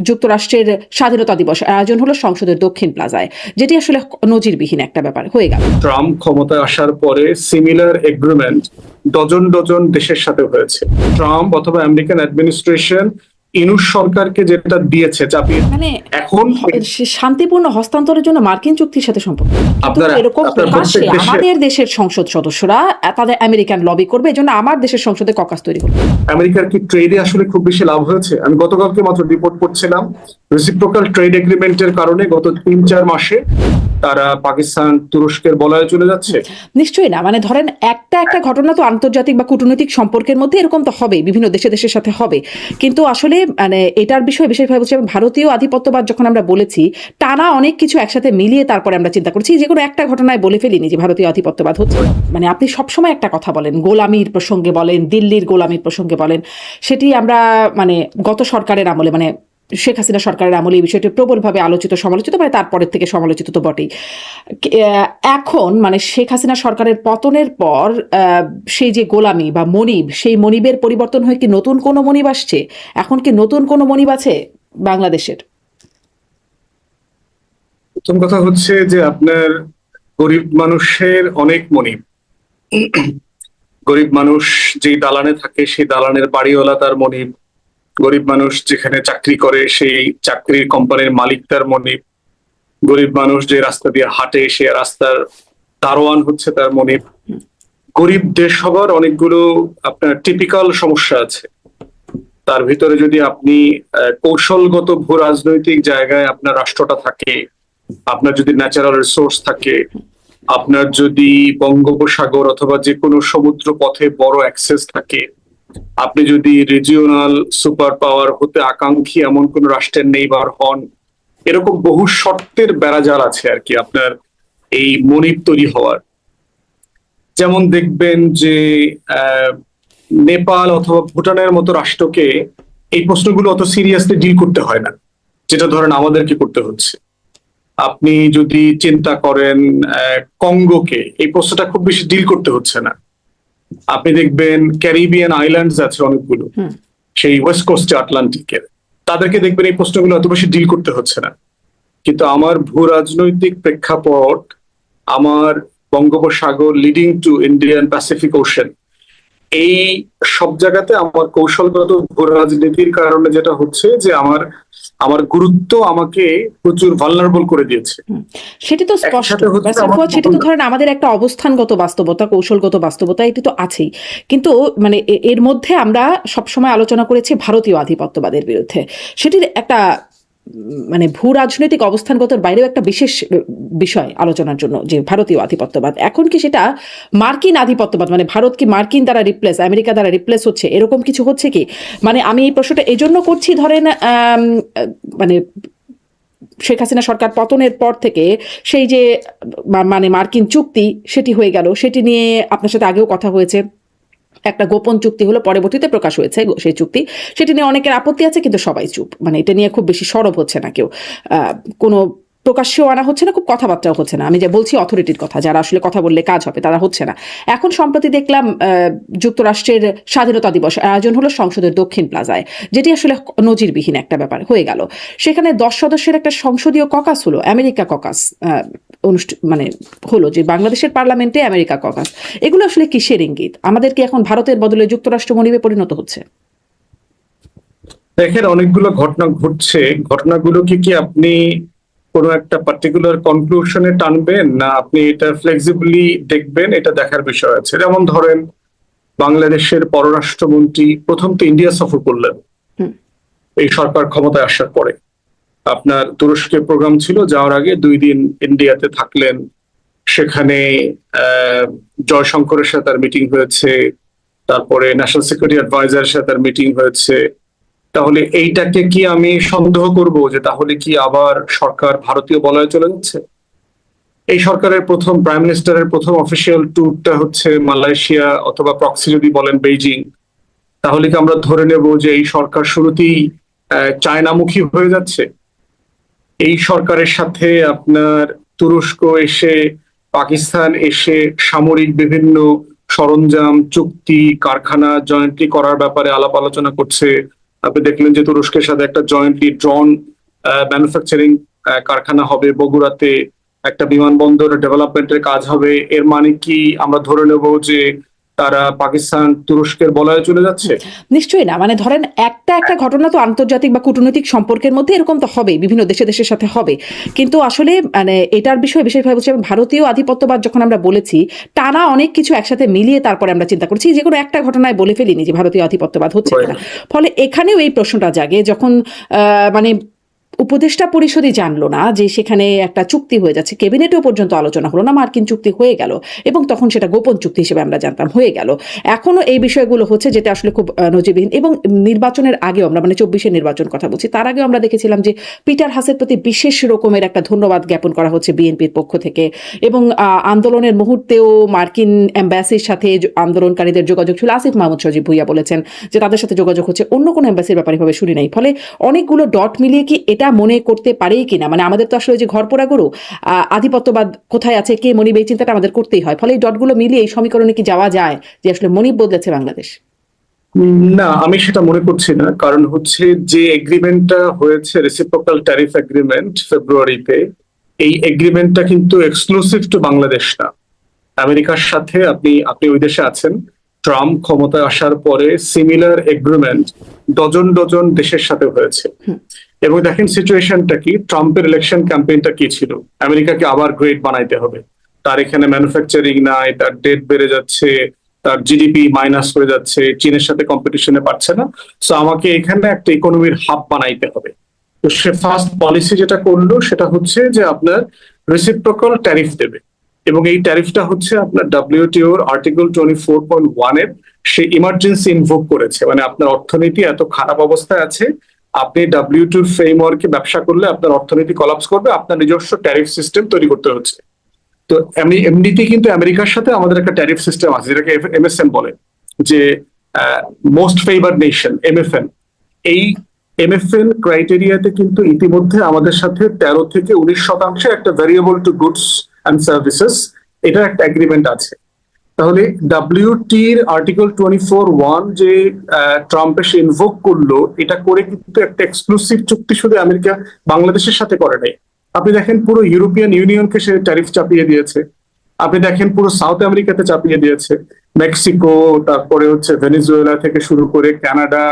যুক্তরাষ্ট্রের স্বাধীনতা দিবস আয়োজন হলো সংসদের দক্ষিণ প্লাজায়, যেটি আসলে নজিরবিহীন একটা ব্যাপার হয়ে গেল। ট্রাম্প ক্ষমতায় আসার পরে সিমিলার এগ্রিমেন্ট ডজন ডজন দেশের সাথে হয়েছে। ট্রাম্প অথবা আমেরিকান অ্যাডমিনিস্ট্রেশন ইনুস সরকারকে যেটা দিয়েছে চাপিয়ে, মানে এখন শান্তিপূর্ণ হস্তান্তরের জন্য মার্কিন চুক্তির সাথে সম্পর্ক, কিন্তু এরকম প্রকাশ্যে আমাদের দেশের সংসদ সদস্যরা তাদের আমেরিকান লবি করবে, এজন্য আমার দেশের সংসদে ককাস তৈরি করবে। আমেরিকার কি ট্রেডে আসলে খুব বেশি লাভ হয়েছে? আমি গতকালকে মাত্র রিপোর্ট করছিলাম, রেসিপ্রোকাল ট্রেড এগ্রিমেন্টের কারণে গত ৩-৪ মাসে তারা পাকিস্তান তুরস্কের বলয়ে চলে যাচ্ছে। নিশ্চয়ই না, মানে ধরেন একটা ঘটনা তো আন্তর্জাতিক বা কূটনৈতিক সম্পর্কের মধ্যে এরকম তো হবে, বিভিন্ন দেশের সাথে হবে, কিন্তু আসলে মানে এটার বিষয়ে বিশেষভাবে বলছি ভারতীয় আধিপত্যবাদ যখন আমরা বলেছি, টানা অনেক কিছু একসাথে মিলিয়ে তারপরে আমরা চিন্তা করছি, যে কোনো একটা ঘটনায় বলে ফেলিনি যে ভারতীয় আধিপত্যবাদ হচ্ছে। মানে আপনি সবসময় একটা কথা বলেন, গোলামির প্রসঙ্গে বলেন, দিল্লির গোলামির প্রসঙ্গে বলেন, সেটি আমরা মানে গত সরকারের আমলে, মানে শেখ হাসিনা সরকারের আমলে এই বিষয়টি প্রবলভাবে আলোচিত সমালোচিত, মানে তারপরের থেকে সমালোচিত তো বটেই। এখন মানে শেখ হাসিনা সরকারের পতনের পর সেই যে গোলামি বা মনিব, সেই মনিবের পরিবর্তন হয়ে কি নতুন কোনো মনিব আসছে? এখন কি নতুন কোনো মনিব আছে বাংলাদেশের? প্রথম কথা হচ্ছে যে আপনার গরিব মানুষের অনেক মনিব। গরিব মানুষ যেই দালানে থাকে সেই দালানের বাড়িওয়ালা তার মনিব, গরিব মানুষ যেখানে চাকরি করে সেই চাকরির কোম্পানির মালিক তার মনিব, গরিব মানুষ যে রাস্তা দিয়ে হাঁটে সে রাস্তার দারোয়ান হচ্ছে তার মনিব। গরিব দেশ হবার অনেকগুলো আপনার টিপিক্যাল সমস্যা আছে। তার ভিতরে যদি আপনি কৌশলগত ভূ রাজনৈতিক জায়গায় আপনার রাষ্ট্রটা থাকে, আপনার যদি ন্যাচারাল রিসোর্স থাকে, আপনার যদি বঙ্গোপসাগর অথবা যে কোনো সমুদ্র পথে বড় অ্যাক্সেস থাকে, আপনি যদি রিজিওনাল সুপার পাওয়ার হতে আকাঙ্ক্ষী এমন কোন রাষ্ট্রের নেইবার হন, এরকম বহু শর্তের বেড়াজাল আছে আর কি আপনার এই মনিব তৈরি হওয়ার। যেমন দেখবেন যে নেপাল অথবা ভুটানের মতো রাষ্ট্রকে এই প্রশ্নগুলো অত সিরিয়াসলি ডিল করতে হয় না, যেটা ধরেন আমাদেরকে করতে হচ্ছে। আপনি যদি চিন্তা করেন কঙ্গোকে, এই প্রশ্নটা খুব বেশি ডিল করতে হচ্ছে না। আপনি দেখবেন ক্যারিবিয়ান আইল্যান্ডস আছে অনেকগুলো, সেই ওয়েস্ট কোস্টে আটলান্টিকের, তাদেরকে দেখবেন এই প্রশ্নগুলো এত বেশি ডিল করতে হচ্ছে না। কিন্তু আমার ভূ রাজনৈতিক প্রেক্ষাপট, আমার বঙ্গোপসাগর leading to Indian Pacific ocean, এই সব জায়গাতে আমার কৌশলগত ভূ রাজনীতির কারণে যেটা হচ্ছে যে আমার গুরুত্ব আমাকে প্রচুর ভালনারেবল করে দিয়েছে। সেটি তো স্পষ্ট, সেটি তো ধরেন আমাদের একটা অবস্থানগত বাস্তবতা, কৌশলগত বাস্তবতা, এটি তো আছেই, কিন্তু মানে এর মধ্যে আমরা সবসময় আলোচনা করেছি ভারতীয় আধিপত্যবাদের বিরুদ্ধে। সেটির একটা মানে ভূ রাজনৈতিক অবস্থানগত বাইরেও একটা বিশেষ বিষয় আলোচনার জন্য, যে ভারতীয় আধিপত্যবাদ। এখন কি সেটা মার্কিন আধিপত্যবাদ, মানে ভারত কি মার্কিন দ্বারা রিপ্লেস, আমেরিকা দ্বারা রিপ্লেস হচ্ছে, এরকম কিছু হচ্ছে কি? মানে আমি এই প্রশ্নটা এজন্য করছি, ধরেন মানে শেখ হাসিনা সরকার পতনের পর থেকে সেই যে মানে মার্কিন চুক্তি সেটি হয়ে গেল, সেটি নিয়ে আপনার সাথে আগেও কথা হয়েছে, একটা গোপন চুক্তি হলো, পরবর্তীতে প্রকাশ হয়েছে সেই চুক্তি, সেটি নিয়ে অনেকের আপত্তি আছে, কিন্তু সবাই চুপ, মানে এটা নিয়ে খুব বেশি সরব হচ্ছে না কেউ, কোনো প্রকাশ্যেও আনা হচ্ছে না, খুব কথাবার্তাও হচ্ছে না। আমি যে বলছি অথরিটির কথা, যারা আসলে কথা বললে কাজ হবে, তারা হচ্ছে না। এখন সম্প্রতি দেখলাম যুক্তরাষ্ট্রের স্বাধীনতা দিবস আয়োজন হলো সংসদের দক্ষিণ প্লাজায়, যেটি আসলে নজিরবিহীন একটা ব্যাপার হয়ে গেল। সেখানে 10 সদস্যের একটা সংসদীয় ককাস হলো, আমেরিকা ককাস মানে হলো, যে বাংলাদেশের পার্লামেন্টে আমেরিকা ককাস। এগুলো আসলে কিসের ইঙ্গিত? আমাদের কি এখন ভারতের বদলে যুক্তরাষ্ট্র মনিবে পরিণত হচ্ছে? দেখেন, অনেকগুলো ঘটনা ঘটছে, ঘটনাগুলো কি আপনি কোন একটা পার্টিকুলার কনক্লুশনে টানবেন, না আপনি এটা ফ্লেক্সিবলি দেখবেন, এটা দেখার বিষয় আছে। যেমন ধরেন বাংলাদেশের পররাষ্ট্রমন্ত্রী প্রথম তো ইন্ডিয়া সফর করলেন এই সরকার ক্ষমতায় আসার পরে। আপনার তুরস্কের প্রোগ্রাম ছিল, যাওয়ার আগে 2 দিন ইন্ডিয়াতে থাকলেন, সেখানে জয়শঙ্করের সাথে তার মিটিং হয়েছে, তারপরে ন্যাশনাল সিকিউরিটি অ্যাডভাইজারের সাথে তার মিটিং হয়েছে। তাহলে এইটাকে কি আমি সন্দেহ করব যে তাহলে কি আবার সরকার ভারতীয় বলয়ে চলে যাচ্ছে? এই সরকারের প্রথম প্রাইম মিনিস্টারের প্রথম অফিসিয়াল ট্যুরটা হচ্ছে মালয়েশিয়া, অথবা প্রক্সি যদি বলেন বেইজিং। তাহলে কি আমরা ধরে নেব যে এই সরকার শুরুতেই চায়নামুখী হয়ে যাচ্ছে? এই সরকারের সাথে আপনার তুরস্ক এসে, পাকিস্তান এসে সামরিক বিভিন্ন সরঞ্জাম, চুক্তি, কারখানা জয়েন্টলি করার ব্যাপারে আলাপ আলোচনা করছে, আপনি দেখলেন যে তুরস্কের সাথে একটা জয়েন্টলি ড্রোন ম্যানুফ্যাকচারিং কারখানা হবে বগুড়াতে, একটা বিমানবন্দর ডেভেলপমেন্টের কাজ হবে। এর মানে কি আমরা ধরে নেব যে তারা পাকিস্তান তুরস্কের বলয়ে চলে যাচ্ছে? নিশ্চয়ই না। মানে ধরেন একটা একটা ঘটনা তো আন্তর্জাতিক বা কূটনৈতিক সম্পর্কের মধ্যে এরকম তো হবে, বিভিন্ন দেশের সাথে হবে। কিন্তু আসলে মানে এটার বিষয়ে বিশেষভাবে বলছি, ভারতীয় আধিপত্যবাদ যখন আমরা বলেছি, টানা অনেক কিছু একসাথে মিলিয়ে তারপরে আমরা চিন্তা করছি, যে কোনো একটা ঘটনায় বলে ফেলিনি যে ভারতীয় আধিপত্যবাদ হচ্ছে কিনা। ফলে এখানেও এই প্রশ্নটা জাগে যখন মানে উপদেষ্টা পরিষদই জানলো না যে সেখানে একটা চুক্তি হয়ে যাচ্ছে, ক্যাবিনেটেও পর্যন্ত আলোচনা হলো না, মার্কিন চুক্তি হয়ে গেল এবং তখন সেটা গোপন চুক্তি হিসেবে আমরা জানতাম হয়ে গেল। এখনো এই বিষয়গুলো হচ্ছে, যেটা আসলে খুব নজিরবিহীন। এবং নির্বাচনের আগেও আমরা, মানে 24-এর নির্বাচন কথা বলছি, তার আগেও আমরা দেখেছিলাম যে পিটার হাসের প্রতি বিশেষ রকমের একটা ধন্যবাদ জ্ঞাপন করা হচ্ছে বিএনপির পক্ষ থেকে, এবং আন্দোলনের মুহূর্তেও মার্কিন এম্বাসির সাথে আন্দোলনকারীদের যোগাযোগ ছিল। আসিফ মাহমুদ সজীব ভুইয়া বলেছেন যে তাদের সাথে যোগাযোগ হচ্ছে, অন্য কোনো এম্বাসির ব্যাপারে ভাবে শুনি নাই। ফলে অনেকগুলো ডট মিলিয়ে কি এটা মনে করতে পারেই কিনা, মানে আমাদের তো আসলে যে ঘরপোড়া গরু, আধিপত্যবাদ কোথায় আছে, কে মনিব, এই চিন্তাটা আমাদের করতেই হয়। ফলে এই ডটগুলো মিলিয়ে এই সমীকরণে কি যাওয়া যায় যে আসলে মনিব বদলেছে বাংলাদেশ? না, আমি সেটা মনে করছি না। কারণ হচ্ছে যে এগ্রিমেন্টটা হয়েছে, রেসিপ্রোকাল ট্যারিফ এগ্রিমেন্ট ফেব্রুয়ারিতে, এই এগ্রিমেন্টটা কিন্তু এক্সক্লুসিভ টু বাংলাদেশ না। আমেরিকার সাথে আপনি আপনি ওই দেশে আছেন, ট্রাম্প ক্ষমতায় আসার পরে সিমিলার এগ্রিমেন্ট ডজন ডজন দেশের সাথে হয়েছে। এবং দেখেন সিচুয়েশনটা কি, ট্রাম্পের ইলেকশন ক্যাম্পেইনটা কি ছিল, আমেরিকাকে আবার গ্রেট বানাইতে হবে, তার এখানে ম্যানুফ্যাকচারিং নাই, তার ডেট বেড়ে যাচ্ছে, তার জিডিপি মাইনাস হয়ে যাচ্ছে, চীনের সাথে কম্পিটিশনে পারছে না, সো আমাকে এখানে একটা ইকোনমির হাব বানাইতে হবে। তো সে ফার্স্ট পলিসি যেটা করলো সেটা হচ্ছে যে আপনার রেসিপ্রোকাল ট্যারিফ দেবে, এবং এই ট্যারিফটা হচ্ছে আপনার ডব্লিউটিওর আর্টিকেল 24.1 এর সে ইমার্জেন্সি ইনভোক করেছে। মানে আপনার অর্থনীতি এত খারাপ অবস্থায় আছে, আপনি ডব্লিউটিওর ফ্রেমওয়ার্কে ব্যবসা করলে আপনার অর্থনীতি কলাপস করবে, আপনার নিজস্ব ট্যারিফ সিস্টেম তৈরি করতে হচ্ছে। তো এমনিতে কিন্তু আমেরিকার সাথে আমাদের একটা ট্যারিফ সিস্টেম আছে, যেটাকে এমএসএম বলে, যে মোস্ট ফেভার্ড নেশন, এমএফএন। এই এমএফএন ক্রাইটেরিয়াতে কিন্তু ইতিমধ্যে আমাদের সাথে 13 থেকে 19% একটা variable to goods and services, এটা একটা এগ্রিমেন্ট আছে। তাহলে ডব্লিউটির আর্টিকেল 24.1 যে ট্রাম্প এসে ইনভোক করলো, এটা করে কিন্তু একটা এক্সক্লুসিভ চুক্তি শুধু আমেরিকা বাংলাদেশের সাথে করে নাই। আপনি দেখেন পুরো ইউরোপিয়ান ইউনিয়নকে সে ট্যারিফ চাপিয়ে দিয়েছে, আপনি দেখেন পুরো সাউথ আমেরিকাতে চাপিয়ে দিয়েছে, মেক্সিকো, তারপরে হচ্ছে ভেনিজুয়েলা থেকে শুরু করে কানাডা,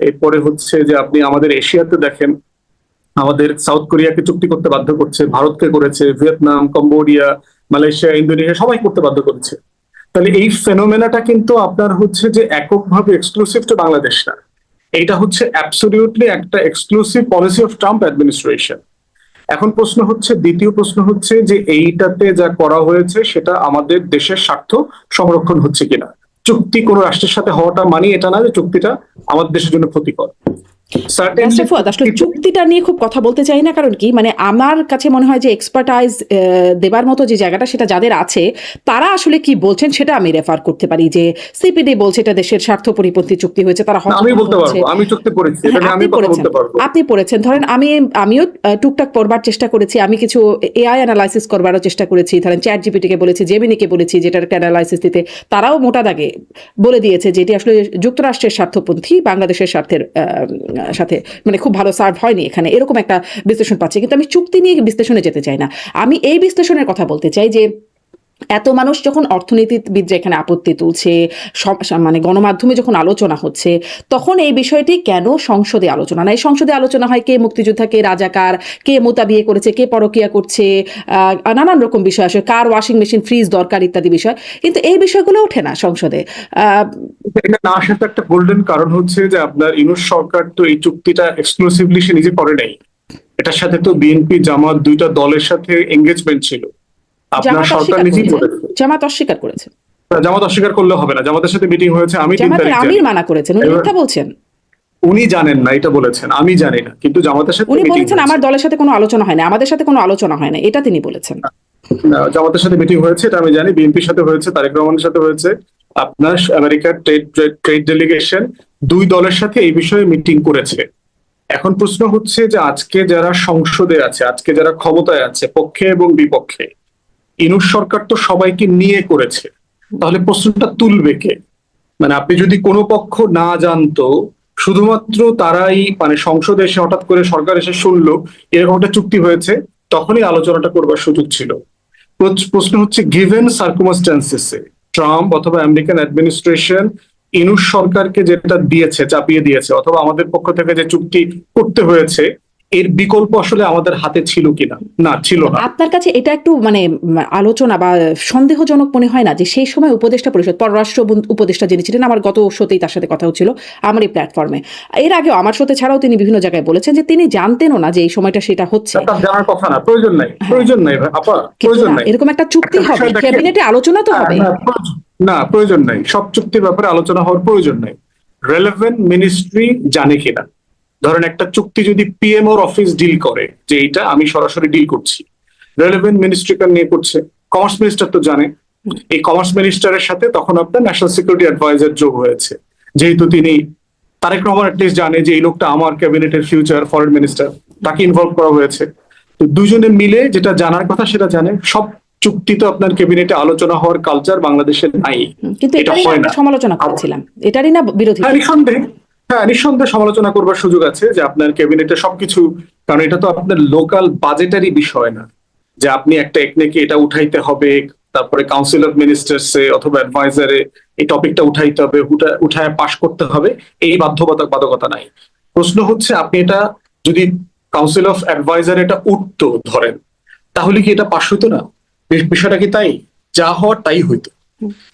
এরপরে হচ্ছে যে আপনি আমাদের এশিয়াতে দেখেন, আমাদের সাউথ কোরিয়াকে চুক্তি করতে বাধ্য করছে, ভারতকে করেছে, ভিয়েতনাম, কম্বোডিয়া, মালয়েশিয়া, ইন্দোনেশিয়া সবাই করতে বাধ্য করেছে। তাহলে এই ফেনোমেনাটা কিন্তু আপনার হচ্ছে যে এককভাবে এক্সক্লুসিভ টু বাংলাদেশ না, এইটা হচ্ছে অ্যাবসলিউটলি একটা exclusive policy of Trump administration. এখন প্রশ্ন হচ্ছে, দ্বিতীয় প্রশ্ন হচ্ছে যে এইটাতে যা করা হয়েছে সেটা আমাদের দেশের স্বার্থ সংরক্ষণ হচ্ছে কিনা। চুক্তি কোনো রাষ্ট্রের সাথে হওয়াটা মানে এটা না যে চুক্তিটা আমাদের দেশের জন্য ক্ষতিকর। আসলে চুক্তিটা নিয়ে খুব কথা বলতে চাই না, কারণ কি, মানে আমার কাছে মনে হয় যে এক্সপার্টাইজ দেবার মতো যে জায়গাটা সেটা যাদের আছে, তারা আসলে কি বলছেন সেটা আমি রেফার করতে পারি। যে সিপিডি বলছে এটা দেশের স্বার্থ পরিপন্থী চুক্তি হয়েছে, তারা আমি বলতে পারবো, আমি চুক্তি পড়েছি, আপনি পড়েছেন, ধরেন আমিও টুকটাক পড়বার চেষ্টা করেছি, আমি কিছু এআই অ্যানালাইসিস করবারও চেষ্টা করেছি, ধরেন চ্যাট জিপিটিকে বলেছি, জেমিনিকে বলেছি, যেটার একটা অ্যানালাইসিস দিতে, তারাও মোটা দাগে বলে দিয়েছে যে এটি আসলে যুক্তরাষ্ট্রের স্বার্থপন্থী, বাংলাদেশের স্বার্থের সাথে মানে খুব ভালো সার্ভ হয়নি এখানে, এরকম একটা বিশ্লেষণ পাচ্ছি। কিন্তু আমি চুক্তি নিয়ে বিশ্লেষণে যেতে চাই না, আমি এই বিশ্লেষণের কথা বলতে চাই যে এত মানুষ যখন অর্থনীতিবিদরা এখানে আপত্তি তুলছে, মানে গণমাধ্যমে যখন আলোচনা হচ্ছে, তখন এই বিষয়টি কেন সংসদে আলোচনা না? এই সংসদে আলোচনা হয় কে মুক্তিযোদ্ধা, কে রাজাকার, কে মোতা বিয়ে করেছে, কে পরকিয়া করছে, নানান রকম বিষয় আসে, কার ওয়াশিং মেশিন ফ্রিজ দরকার ইত্যাদি বিষয়, কিন্তু এই বিষয়গুলো ওঠে না সংসদে। এটা না আসার একটা গোল্ডেন কারণ হচ্ছে যে আপনার ইউনূস সরকার তো এই চুক্তিটা এক্সক্লুসিভলি সে নিজে করে নাই, এটার সাথে তো বিএনপি জামাত দুইটা দলের সাথে এঙ্গেজমেন্ট ছিল। আপনার সরকার নিজেই করেছে, জামাত অস্বীকার করেছে। জামাত অস্বীকার করলে হবে না, জামাতের সাথে মিটিং হয়েছে, আমি আমির মানা করেছেন, উনি মিথ্যা বলছেন, উনি জানেন না এটা বলেছেন, আমি জানি না, কিন্তু জামাতের সাথে উনি বলেছেন আমার দলের সাথে কোনো আলোচনা হয় না, আমাদের সাথে কোনো আলোচনা হয় না, এটা তিনি বলেছেন। জামাতের সাথে মিটিং হয়েছে এটা আমি জানি, বিএনপির সাথে হয়েছে, তারেক রহমানের সাথে হয়েছে, আপনার আমেরিকার ট্রেড ডেলিগেশন দুই দলের সাথে এই বিষয়ে মিটিং করেছে। এখন প্রশ্ন হচ্ছে যে আজকে যারা সংসদে আছে, আজকে যারা ক্ষমতায় আছে, পক্ষে এবং বিপক্ষে, ইউনূস সরকার তো সবাইকে নিয়ে করেছে, তাহলে প্রশ্নটা তুলবে কে? মানে আপনি যদি কোনো পক্ষ না জানতো শুধুমাত্র তারাই মানে সংসদে এসে হঠাৎ করে সরকার এসে শুনলো এরকম একটা চুক্তি হয়েছে, তখনই আলোচনাটা করবার সুযোগ ছিল। প্রশ্ন হচ্ছে গিভেন সার্কুমস্ট্যান্সেসে ট্রাম্প অথবা আমেরিকান অ্যাডমিনিস্ট্রেশন ইনুস সরকারকে যেটা দিয়েছে, চাপিয়ে দিয়েছে, অথবা আমাদের পক্ষ থেকে যে চুক্তি করতে হয়েছে, এর বিকল্প আসলে আমাদের হাতে ছিল কিনা? না, ছিল না। আপনার কাছে এটা একটু মানে আলোচনা বা সন্দেহজনক মনে হয় না যে সেই সময় উপদেষ্টা পরিষদ, পররাষ্ট্র উপদেষ্টা যিনি ছিলেন, আমার গত শোতেই তার সাথে কথা হচ্ছিল আমার এই প্ল্যাটফর্মে, এর আগেও আমার সাথে ছাড়াও তিনি বিভিন্ন জায়গায় বলেছেন যে তিনি জানতেনও না যে এই সময়টা সেটা হচ্ছে। তার জানার কথা না, প্রয়োজন নাই, প্রয়োজন নাই আপা, প্রয়োজন নাই। এরকম একটা চুক্তি হবে, ক্যাবিনেটে আলোচনা তো হবে। না, প্রয়োজন নাই, সব চুক্তির ব্যাপারে আলোচনা হওয়ার প্রয়োজন নাই। রেলেভেন্ট মিনিস্ট্রি জানে কিনা, ধরেন একটা চুক্তি যদি পিএমওর অফিস ডিল করে যে এইটা আমি সরাসরি ডিল করছি, রেলেভেন্ট মিনিস্ট্রি নিয়ে করছে, কমার্স মিনিস্টার তো জানে। এই কমার্স মিনিস্টারের সাথে তখন আপনার ন্যাশনাল সিকিউরিটি অ্যাডভাইজার যোগ হয়েছে, যেহেতু তিনি তারেক রহমান অ্যাটলিস্ট জানে যে এই লোকটা আমার ক্যাবিনেটের ফিউচার ফরেন মিনিস্টার, তাকে ইনভলভ করা হয়েছে। তো দুজনে মিলে যেটা জানার কথা সেটা জানে। সব চুক্তি তো আপনার ক্যাবিনেটে আলোচনা হওয়ার কালচার বাংলাদেশে নাই, কিন্তু এটা এটারই হয় না। সমালোচনা করছিলাম, এটারই না বিরোধী। নিঃসন্দেহে সমালোচনা করবার সুযোগ আছে যে আপনার ক্যাবিনেটে সবকিছু, কারণ এটা তো আপনার লোকাল বাজেটারি বিষয় না যে আপনি একটা একনেকে এটা উঠাইতে হবে, তারপরে কাউন্সিল অফ মিনিস্টার্সে অথবা অ্যাডভাইজারে এই টপিকটা উঠাইতে হবে, উঠায় পাশ করতে হবে, এই বাধ্যবাধকতা নাই। প্রশ্ন হচ্ছে আপনি এটা যদি কাউন্সিল অফ অ্যাডভাইজার এটা উঠতো ধরেন, তাহলে কি এটা পাশ হইতো না? বিষয়টা কি তাই? যা হওয়ার তাই হইতো।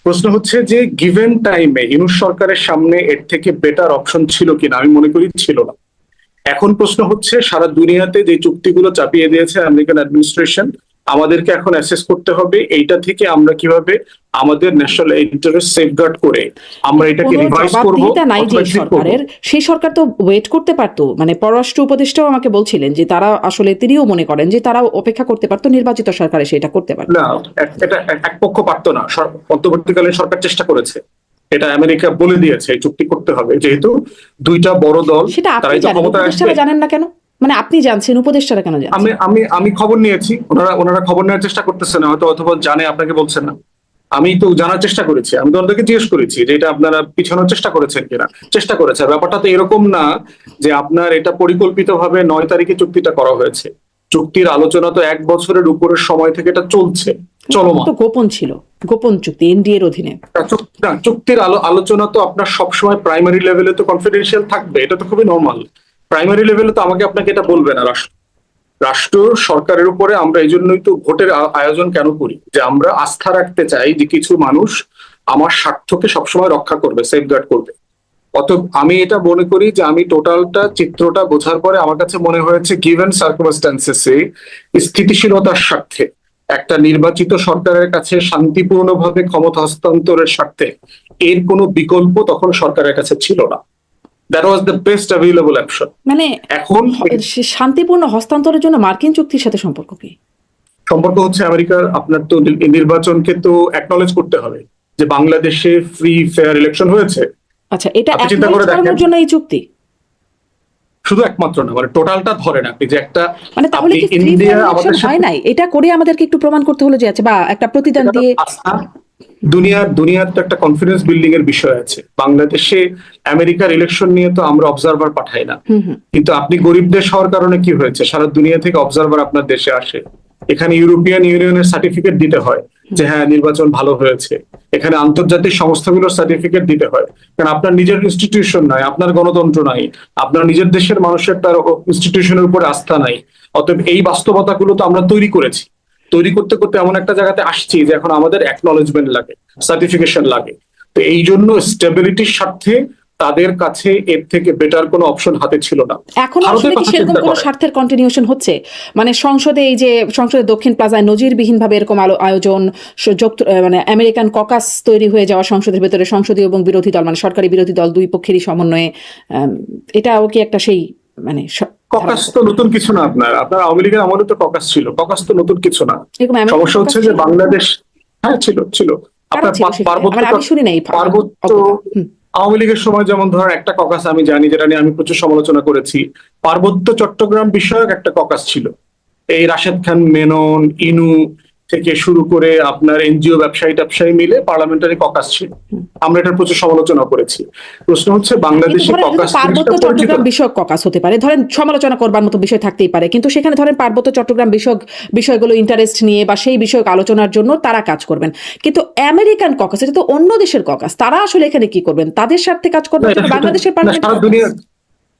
প্রশ্ন হচ্ছে যে গিভেন টাইমে ইউনূস সরকারের সামনে এর থেকে বেটার অপশন ছিল কিনা, আমি মনে করি ছিল না। এখন প্রশ্ন হচ্ছে সারা দুনিয়াতে যে চুক্তিগুলো চাপিয়ে দিয়েছে আমেরিকান অ্যাডমিনিস্ট্রেশন, আমাদেরকে এখন অ্যাসেস করতে হবে এইটা থেকে আমরা কিভাবে আমাদের ন্যাশনাল ইন্টারেস্ট সেফগার্ড করে আমরা এটাকে রিভাইজ করব। নাই যে সরকারের, সেই সরকার তো ওয়েট করতে পারতো। মানে পররাষ্ট্র উপদেষ্টাও আমাকে বলছিলেন যে তারা আসলে, তিনিও মনে করেন যে তারা অপেক্ষা করতে পারতো, নির্বাচিত সরকার এসে এটা করতে পারতো না। এটা এক পক্ষ পারতো না, অন্তর্বর্তীকালীন সরকার চেষ্টা করেছে, এটা আমেরিকা বলে দিয়েছে এই চুক্তি করতে হবে, যেহেতু দুইটা বড় দল। সেটা আপনি জানেন, উপদেষ্টারা জানেন না কেন? মানে আপনি জানছেন, উপদেষ্টারা কেন জানেন? আমি খবর নিয়েছি, ওনারা খবর নেওয়ার চেষ্টা করতেছে না, হয়তো অথবা জানে আপনাকে বলছে না। আমি তো জানার চেষ্টা করেছি, আমি তো ওনাদেরকে জিজ্ঞেস করেছি যে এটা আপনারা পিছানোর চেষ্টা করেছেন কিনা। চেষ্টা করেছে। ব্যাপারটা তো এরকম না যে আপনার এটা পরিকল্পিতভাবে 9 তারিখে চুক্তিটা করা হয়েছে। চুক্তির আলোচনা তো 1 বছরের উপরের সময় থেকে এটা চলছে, চলমান। তো গোপন ছিল, গোপন চুক্তি এনডিএ এর অধীনে। চুক্তির আলোচনা তো আপনার সবসময় প্রাইমারি লেভেলে তো কনফিডেন্সিয়াল থাকবে, এটা তো খুবই নর্মাল। প্রাইমারি লেভেলে তো আপনাকে এটা বলবে না রাষ্ট্র সরকারের উপরে। আমরা এই জন্যই তো ভোটের আয়োজন কেন করি, যে আমরা আস্থা রাখতে চাই যে কিছু মানুষ আমার স্বার্থকে সবসময় রক্ষা করবে, সেফগার্ড করবে। অতএব আমি এটা মনে করি যে আমি টোটালটা চিত্রটা বোঝার পরে আমার কাছে মনে হয়েছে গিভেন সার্কামস্ট্যান্সেসে স্থিতিশীলতার স্বার্থে একটা নির্বাচিত সরকারের কাছে শান্তিপূর্ণভাবে ক্ষমতা হস্তান্তরের স্বার্থে এর কোনো বিকল্প তখন সরকারের কাছে ছিল না। That was the best available option. মানে এখন শান্তিপূর্ণ হস্তান্তরের জন্য মার্কিন চুক্তির সাথে সম্পর্ক কি? সম্পর্ক হচ্ছে আমেরিকার আপনার তো নির্বাচনকে তো অ্যাকনলেজ করতে হবে যে বাংলাদেশে ফ্রি ফেয়ার ইলেকশন হয়েছে। আচ্ছা, এটা করার জন্য এই চুক্তি শুধু একমাত্র না, মানে টোটালটা ধরেন আপনি যে একটা, মানে তাহলে কি ইন্ডিয়া আমাদের হয় নাই, এটা করে আমাদেরকে একটু প্রমাণ করতে হলো যে আছে, বা একটা প্রতিদান দিয়ে। দুনিয়ার তো একটা কনফিডেন্স বিল্ডিং এর বিষয় আছে। বাংলাদেশে আমেরিকার ইলেকশন নিয়ে তো আমরা অবজারভার পাঠাই না, কিন্তু আপনি গরিব দেশ হওয়ার কারণে কি হয়েছে, সারা দুনিয়া থেকে অবজারভার আপনার দেশে আসে। এখানে ইউরোপিয়ান ইউনিয়নের সার্টিফিকেট দিতে হয় যে হ্যাঁ নির্বাচন ভালো হয়েছে, এখানে আন্তর্জাতিক সংস্থাগুলোর সার্টিফিকেট দিতে হয়, কারণ আপনার নিজের ইনস্টিটিউশন নাই, আপনার গণতন্ত্র নাই, আপনার নিজের দেশের মানুষের তার ইনস্টিটিউশনের উপরে আস্থা নাই। অতএব এই বাস্তবতাগুলো তো আমরা তৈরি করেছি, তৈরি করতে করতে এমন একটা জায়গাতে আসছি যে এখন আমাদের অ্যাকনলেজমেন্ট লাগে, সার্টিফিকেশন লাগে। তো এই জন্য স্টেবিলিটির স্বার্থে তাদের কাছে এর থেকে বেটার কোনো অপশন হাতে ছিল না। এখন আসলে কি সেরকম কোনো স্বার্থের কন্টিনিউশন হচ্ছে? মানে সংসদে, এই যে সংসদের দক্ষিণ প্লাজায় নজিরবিহীন ভাবে এরকম আয়োজন, মানে আমেরিকান ককাস তৈরি হয়ে যাওয়া সংসদের ভেতরে, সংসদীয় এবং বিরোধী দল, মানে সরকারি বিরোধী দল দুই পক্ষেরই সমন্বয়ে, এটাও কি একটা সেই মানে ককাস তো নতুন কিছু না। আপনার আওয়ামী লীগের আমলে তো ককাস ছিল, ককাস তো নতুন কিছু না। সমস্যা হচ্ছে যে বাংলাদেশ, হ্যাঁ ছিল আপনার পার্বত্য আওয়ামী লীগের সময় যেমন ধরেন একটা ককাস আমি জানি, যেটা নিয়ে আমি প্রচুর সমালোচনা করেছি, পার্বত্য চট্টগ্রাম বিষয়ক একটা ককাস ছিল। এই রাশেদ খান মেনন, ইনু থেকে শুরু করে আপনার এনজিও ব্যবসায়ী মিলে পার্লামেন্টারি ককাস ছিল। আমরা এটার প্রচুর সমালোচনা করেছি। প্রশ্ন হচ্ছে বাংলাদেশে ককাস পার্বত্য চট্টগ্রাম বিষয়ক ককাস হতে পারে, ধরেন সমালোচনা করবার মতো বিষয় থাকতেই পারে, কিন্তু সেখানে ধরেন পার্বত্য চট্টগ্রাম বিষয়গুলো ইন্টারেস্ট নিয়ে বা সেই বিষয়ক আলোচনার জন্য তারা কাজ করবেন। কিন্তু আমেরিকান ককাস, এটা তো অন্য দেশের ককাস, তারা আসলে এখানে কি করবেন? তাদের স্বার্থে কাজ করবেন বাংলাদেশের পার্লামেন্ট?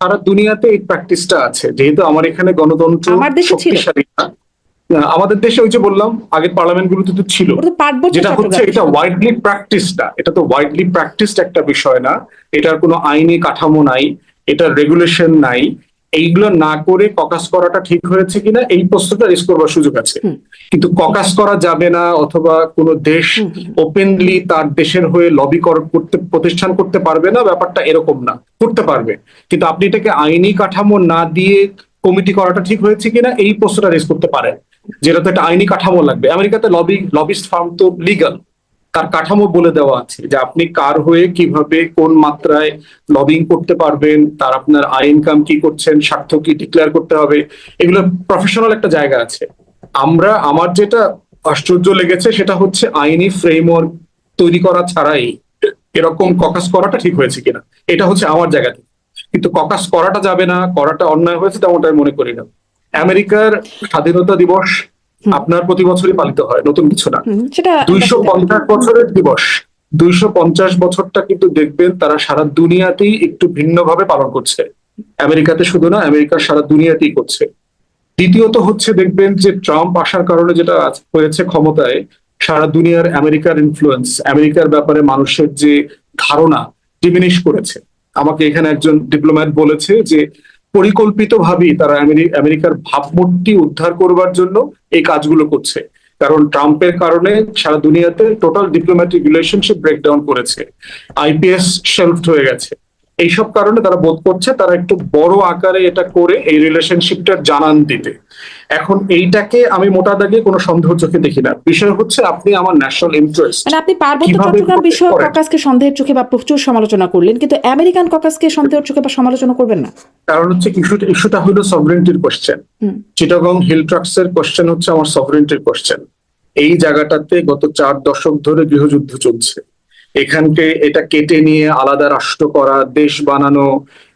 সারা দুনিয়াতে এই প্র্যাকটিসটা আছে, যেহেতু আমার এখানে গণতন্ত্র আমার দেশে ছিল, আমাদের দেশে ওই যে বললাম আগের পার্লামেন্ট গুলোতে তো ছিল, যেটা হচ্ছে এটা ওয়াইডলি প্র্যাকটিসড না, এটা তো ওয়াইডলি প্র্যাকটিসড একটা বিষয় না, এটার কোনো আইনি কাঠামো নাই, এটার রেগুলেশন নাই। এইগুলো না করে ককাস করাটা ঠিক হয়েছে কিনা এই প্রশ্নটা রেজ করবার সুযোগ আছে, কিন্তু ককাস করা যাবে না অথবা কোনো দেশ ওপেনলি তার দেশের হয়ে লবি করতে প্রতিষ্ঠান করতে পারবে না, ব্যাপারটা এরকম না, করতে পারবে, কিন্তু আপনি এটাকে আইনি কাঠামো না দিয়ে কমিটি করাটা ঠিক হয়েছে কিনা এই প্রশ্নটা রেজ করতে পারেন, যেটা তো একটা আইনি কাঠামো লাগবে। আমেরিকাতে লবিস্ট ফার্ম তো লিগাল, তার কাঠামো বলে দেওয়া আছে যে আপনি কার হয়ে কিভাবে কোন মাত্রায় লবিং করতে পারবেন, তার আপনার আয় ইনকাম কি করছেন, স্বার্থ কি ডিক্লেয়ার করতে হবে, এগুলো প্রফেশনাল একটা জায়গা আছে। আমার যেটা আশ্চর্য লেগেছে সেটা হচ্ছে আইনি ফ্রেমওয়ার্ক তৈরি করা ছাড়াই এরকম ককাস করাটা ঠিক হয়েছে কিনা, এটা হচ্ছে আমার জায়গা থেকে। কিন্তু ককাস করাটা যাবে না, করাটা অন্যায় হয়েছে তেমনটা আমি মনে করি না। আমেরিকার স্বাধীনতা দিবস আপনার প্রতি বছরই পালিত হয়, নতুন কিছু না। 250 বছরের দিবস, 250 বছরটা কিন্তু দেখবেন তারা সারা দুনিয়াতেই একটু ভিন্নভাবে পালন করছে, আমেরিকাতে শুধু না, আমেরিকার সারা দুনিয়াতেই করছে। দ্বিতীয়ত হচ্ছে দেখবেন যে ট্রাম্প আসার কারণে যেটা হয়েছে ক্ষমতায়, সারা দুনিয়ার আমেরিকার ইনফ্লুয়েন্স, আমেরিকার ব্যাপারে মানুষের যে ধারণা ডিমিনিশ করেছে। আমাকে এখানে একজন ডিপ্লোম্যাট বলেছে যে পরিকল্পিতভাবেই তারা আমেরিকার ভাবমূর্তি উদ্ধার করবার জন্য এই কাজগুলো করছে, কারণ ট্রাম্পের কারণে সারা দুনিয়াতে টোটাল ডিপ্লোম্যাটিক রিলেশনশিপ ব্রেকডাউন করেছে, আইপিএস শেলফড হয়ে গেছে। এইসব কারণে তারা বোধ করছে তারা একটু বড় আকারে এটা করে এই রিলেশনশিপটা জানান দিতে। এখন এইটাকে আমি মোটা দাগে কোনো সন্দেহ চোখে দেখি না। বিষয় হচ্ছে আপনি আমার ন্যাশনাল ইন্টারেস্ট, মানে আপনি পার্বত্য চট্টগ্রাম বিষয়ক ককাসকে সন্দেহের চোখে বা প্রচুর সমালোচনা করলেন, কিন্তু আমেরিকান ককাসকে সন্দেহের চোখে বা সমালোচনা করবেন না। কারণ হচ্ছে ইস্যুটা হলো সভরেন্টির কোশ্চেন। চিটাগং হিল ট্রাক্স এর কোশ্চেন হচ্ছে আমার সভরেন্টির কোশ্চেন। এই জায়গাটাতে গত 4 দশক ধরে গৃহযুদ্ধ চলছে, এখানকে এটা কেটে নিয়ে আলাদা রাষ্ট্র করা, দেশ বানানো,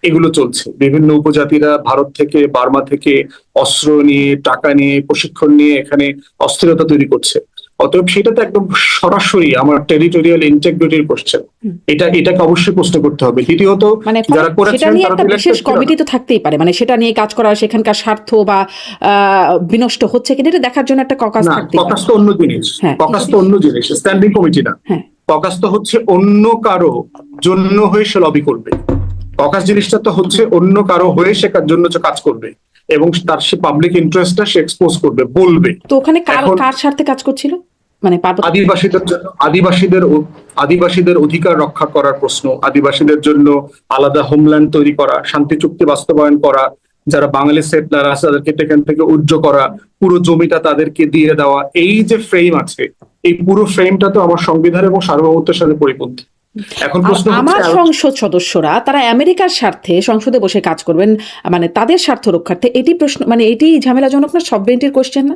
এগুলো চলছে। বিভিন্ন উপজাতিরা ভারত থেকে, বার্মা থেকে অস্ত্র নিয়ে, টাকা নিয়ে, প্রশিক্ষণ নিয়ে এখানে অস্থিরতা তৈরি করছে। অতএব সেটা তো একদম সরাসরি আমার টেরিটোরিয়াল ইন্টিগ্রিটির কোশ্চেন, এটাকে অবশ্যই প্রশ্ন করতে হবে। দ্বিতীয়ত মানে যারা করেছেন তারা একটা বিশেষ কমিটি তো থাকতেই পারে, মানে সেটা নিয়ে কাজ করা, সেখানকার স্বার্থ বা বিনষ্ট হচ্ছে কিনা এটা দেখার জন্য একটা ককাস থাকতেই পারে। ককাস তো অন্য জিনিস, ককাস তো অন্য জিনিস, স্ট্যান্ডিং কমিটি না। ককাস তো হচ্ছে অন্য কারো জন্য হয়ে সে লবি করবে। ককাস জিনিসটা তো হচ্ছে অন্য কারো হয়ে সে জন্য কাজ করবে এবং তার সে পাবলিক ইন্টারেস্টটা সে এক্সপোজ করবে, বলবে। তো ওখানে কার স্বার্থে কাজ করছিল? মানে আদিবাসীদের জন্য, আদিবাসীদের অধিকার রক্ষা করার প্রশ্ন, আদিবাসীদের জন্য আলাদা হোমল্যান্ড তৈরি করা, শান্তি চুক্তি বাস্তবায়ন করা, যারা বাঙালি সেটলার আছে তাদেরকে এখান থেকে উজ্জ করা, পুরো জমিটা তাদেরকে দিয়ে দেওয়া, এই যে ফ্রেম আছে, এই পুরো ফ্রেমটা তো আমার সংবিধান এবং সার্বভৌমত্বের সাথে পরিপন্থী। এখন প্রশ্ন হচ্ছে আমার সংসদ সদস্যরা তারা আমেরিকার স্বার্থে সংসদে বসে কাজ করবেন, মানে তাদের স্বার্থ রক্ষার্থে, এটি প্রশ্ন, মানে এটি ঝামেলাজনক না? সবরেন্টির কোশ্চেন না?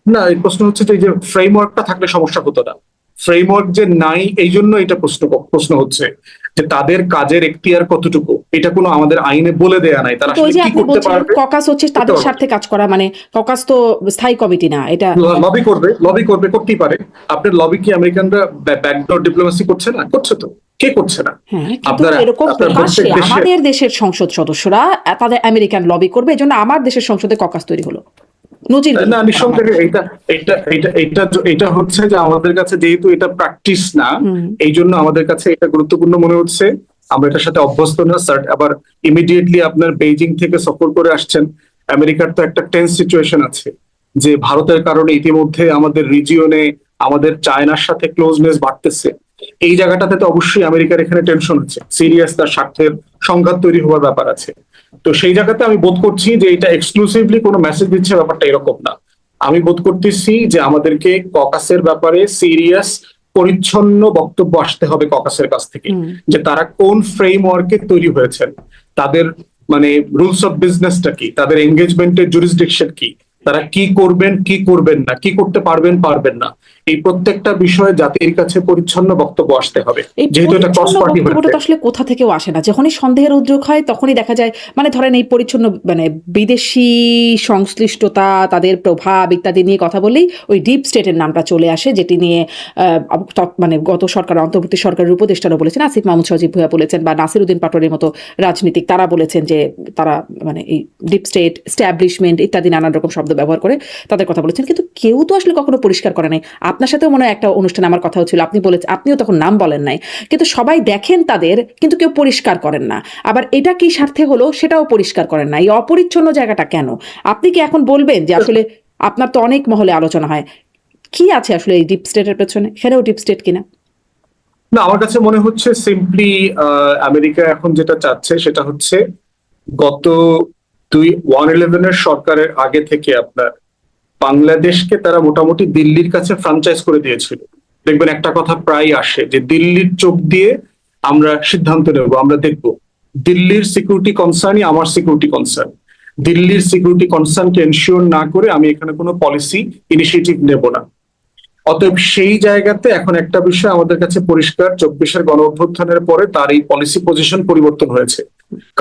না, এই প্রশ্ন হচ্ছে যে ফ্রেমওয়ার্কটা থাকলে সমস্যা হতো না। ফ্রেমওয়ার্ক যে নাই এই জন্য এটা প্রশ্ন হচ্ছে যে তাদের কাজের এখতিয়ার কতটুকু, এটা কোনো আমাদের আইনে বলে দেয়া নাই। তারা আসলে কি করতে পারবে? ককাস হচ্ছে তাদের স্বার্থে কাজ করা, মানে ককাস তো স্থায়ী কমিটি না, এটা লবি করবে, করতেই পারে। আপনার লবি কি আমেরিকানরা ব্যাকডোর ডিপ্লোমেসি করছে না? করছে তো, কে করছে না? এরকম আমাদের দেশের সংসদ সদস্যরা তাদের আমেরিকান লবি করবে, এজন্য আমার দেশের সংসদে ককাস তৈরি হলো। না, নিঃসন্দেহে এটা হচ্ছে যে আমাদের কাছে যেহেতু এটা প্র্যাকটিস না, এই জন্য আমাদের কাছে এটা গুরুত্বপূর্ণ মনে হচ্ছে। আমরা এটার সাথে অভ্যস্ত না। আবার ইমিডিয়েটলি আপনার বেইজিং থেকে সফর করে আসছেন। আমেরিকার তো একটা টেন্স সিচুয়েশন আছে যে ভারতের কারণে ইতিমধ্যে আমাদের রিজিয়নে আমাদের চায়নার সাথে ক্লোজনেস বাড়তেছে। এই জায়গাটাতে তো অবশ্যই আমেরিকার এখানে টেনশন আছে, সিরিয়াস তার স্বার্থের সংঘাত তৈরি হওয়ার ব্যাপার আছে। তো সেই জায়গাতে আমি বোধ করছি যে এটা এক্সক্লুসিভলি কোনো মেসেজ দিচ্ছে, ব্যাপারটা এরকম না। আমি বোধ করতেছি যে আমাদেরকে ককাসের ব্যাপারে সিরিয়াস পরিচ্ছন্ন বক্তব্য আসতে হবে ককাসের কাছ থেকে, যে তারা কোন ফ্রেমওয়ার্কে তৈরি হয়েছেন, তাদের মানে রুলস অফ বিজনেসটা কি, তাদের এঙ্গেজমেন্টের জুরিসডিকশন কি, তারা কি করবেন কি করবেন না, কি করতে পারবেন পারবেন না, এই প্রত্যেকটা বিষয়ে জাতির কাছে পরিচ্ছন্ন বক্তব্য আসতে হবে, এই যেহেতু এটা ক্রস পরিচ্ছন্ন পার্টি বক্তব্যটা তো আসলে কোথা থেকেও আসে না। যখনই সন্দেহের উদ্রেক হয় তখনই দেখা যায়, মানে ধরেন এই পরিচ্ছন্ন মানে বিদেশি সংশ্লিষ্টতা, তাদের প্রভাব ইত্যাদি নিয়ে কথা বললেই ওই ডিপ স্টেটের নামটা চলে আসে, যেটি নিয়ে মানে গত সরকার, অন্তর্বর্তী সরকারের উপদেষ্টারা বলেছেন, আসিফ মাহমুদ সজীব ভুঁইয়া বলেছেন, বা নাসিরউদ্দিন পাটোয়ারির মতো রাজনীতিক তারা বলেছেন যে তারা মানে এই ডিপ স্টেট, স্ট্যাবলিশমেন্ট ইত্যাদি নানান রকম শব্দ ব্যবহার করে তাদের কথা বলেছেন, কিন্তু কেউ তো আসলে কখনো পরিষ্কার করে নাই। আপনার সাথেও মনে হয় একটা অনুষ্ঠানে আমার কথা হচ্ছিল, আপনি বলেছেন, আপনিও তখন নাম বলেন নাই, কিন্তু সবাই দেখেন তাদের, কিন্তু কেউ পরিষ্কার করেন না। আবার এটা কি স্বার্থে হলো সেটাও পরিষ্কার করেন না। এই অপরিচ্ছন্ন জায়গাটা কেন? আপনি কি এখন বলবেন যে আসলে আপনার তো অনেক মহলে আলোচনা হয়, কি আছে আসলে এই ডিপ স্টেটের পেছনে? সেটাও ডিপ স্টেট কিনা? না, আমার কাছে মনে হচ্ছে সিম্পলি আমেরিকা এখন যেটা চাচ্ছে সেটা হচ্ছে গত 1/11 সরকারের আগে থেকে আপনার বাংলাদেশকে তারা মোটামুটি দিল্লির কাছে ফ্রাঞ্চাইজ করে দিয়েছিল। দেখবেন একটা কথা প্রায় আসে যে দিল্লির চোখ দিয়ে আমরা সিদ্ধান্ত নেব, আমরা দেখব দিল্লির সিকিউরিটি কনসার্নই আমার সিকিউরিটি কনসার্ন, দিল্লির সিকিউরিটি কনসার্নকে এনশিওর না করে আমি এখানে কোনো পলিসি ইনিশিয়েটিভ নেব না। অতএব সেই জায়গাতে এখন একটা বিষয় আমাদের কাছে পরিষ্কার, 24-এর গণ অভ্যুত্থানের পরে তার এই পলিসি পজিশন পরিবর্তন হয়েছে।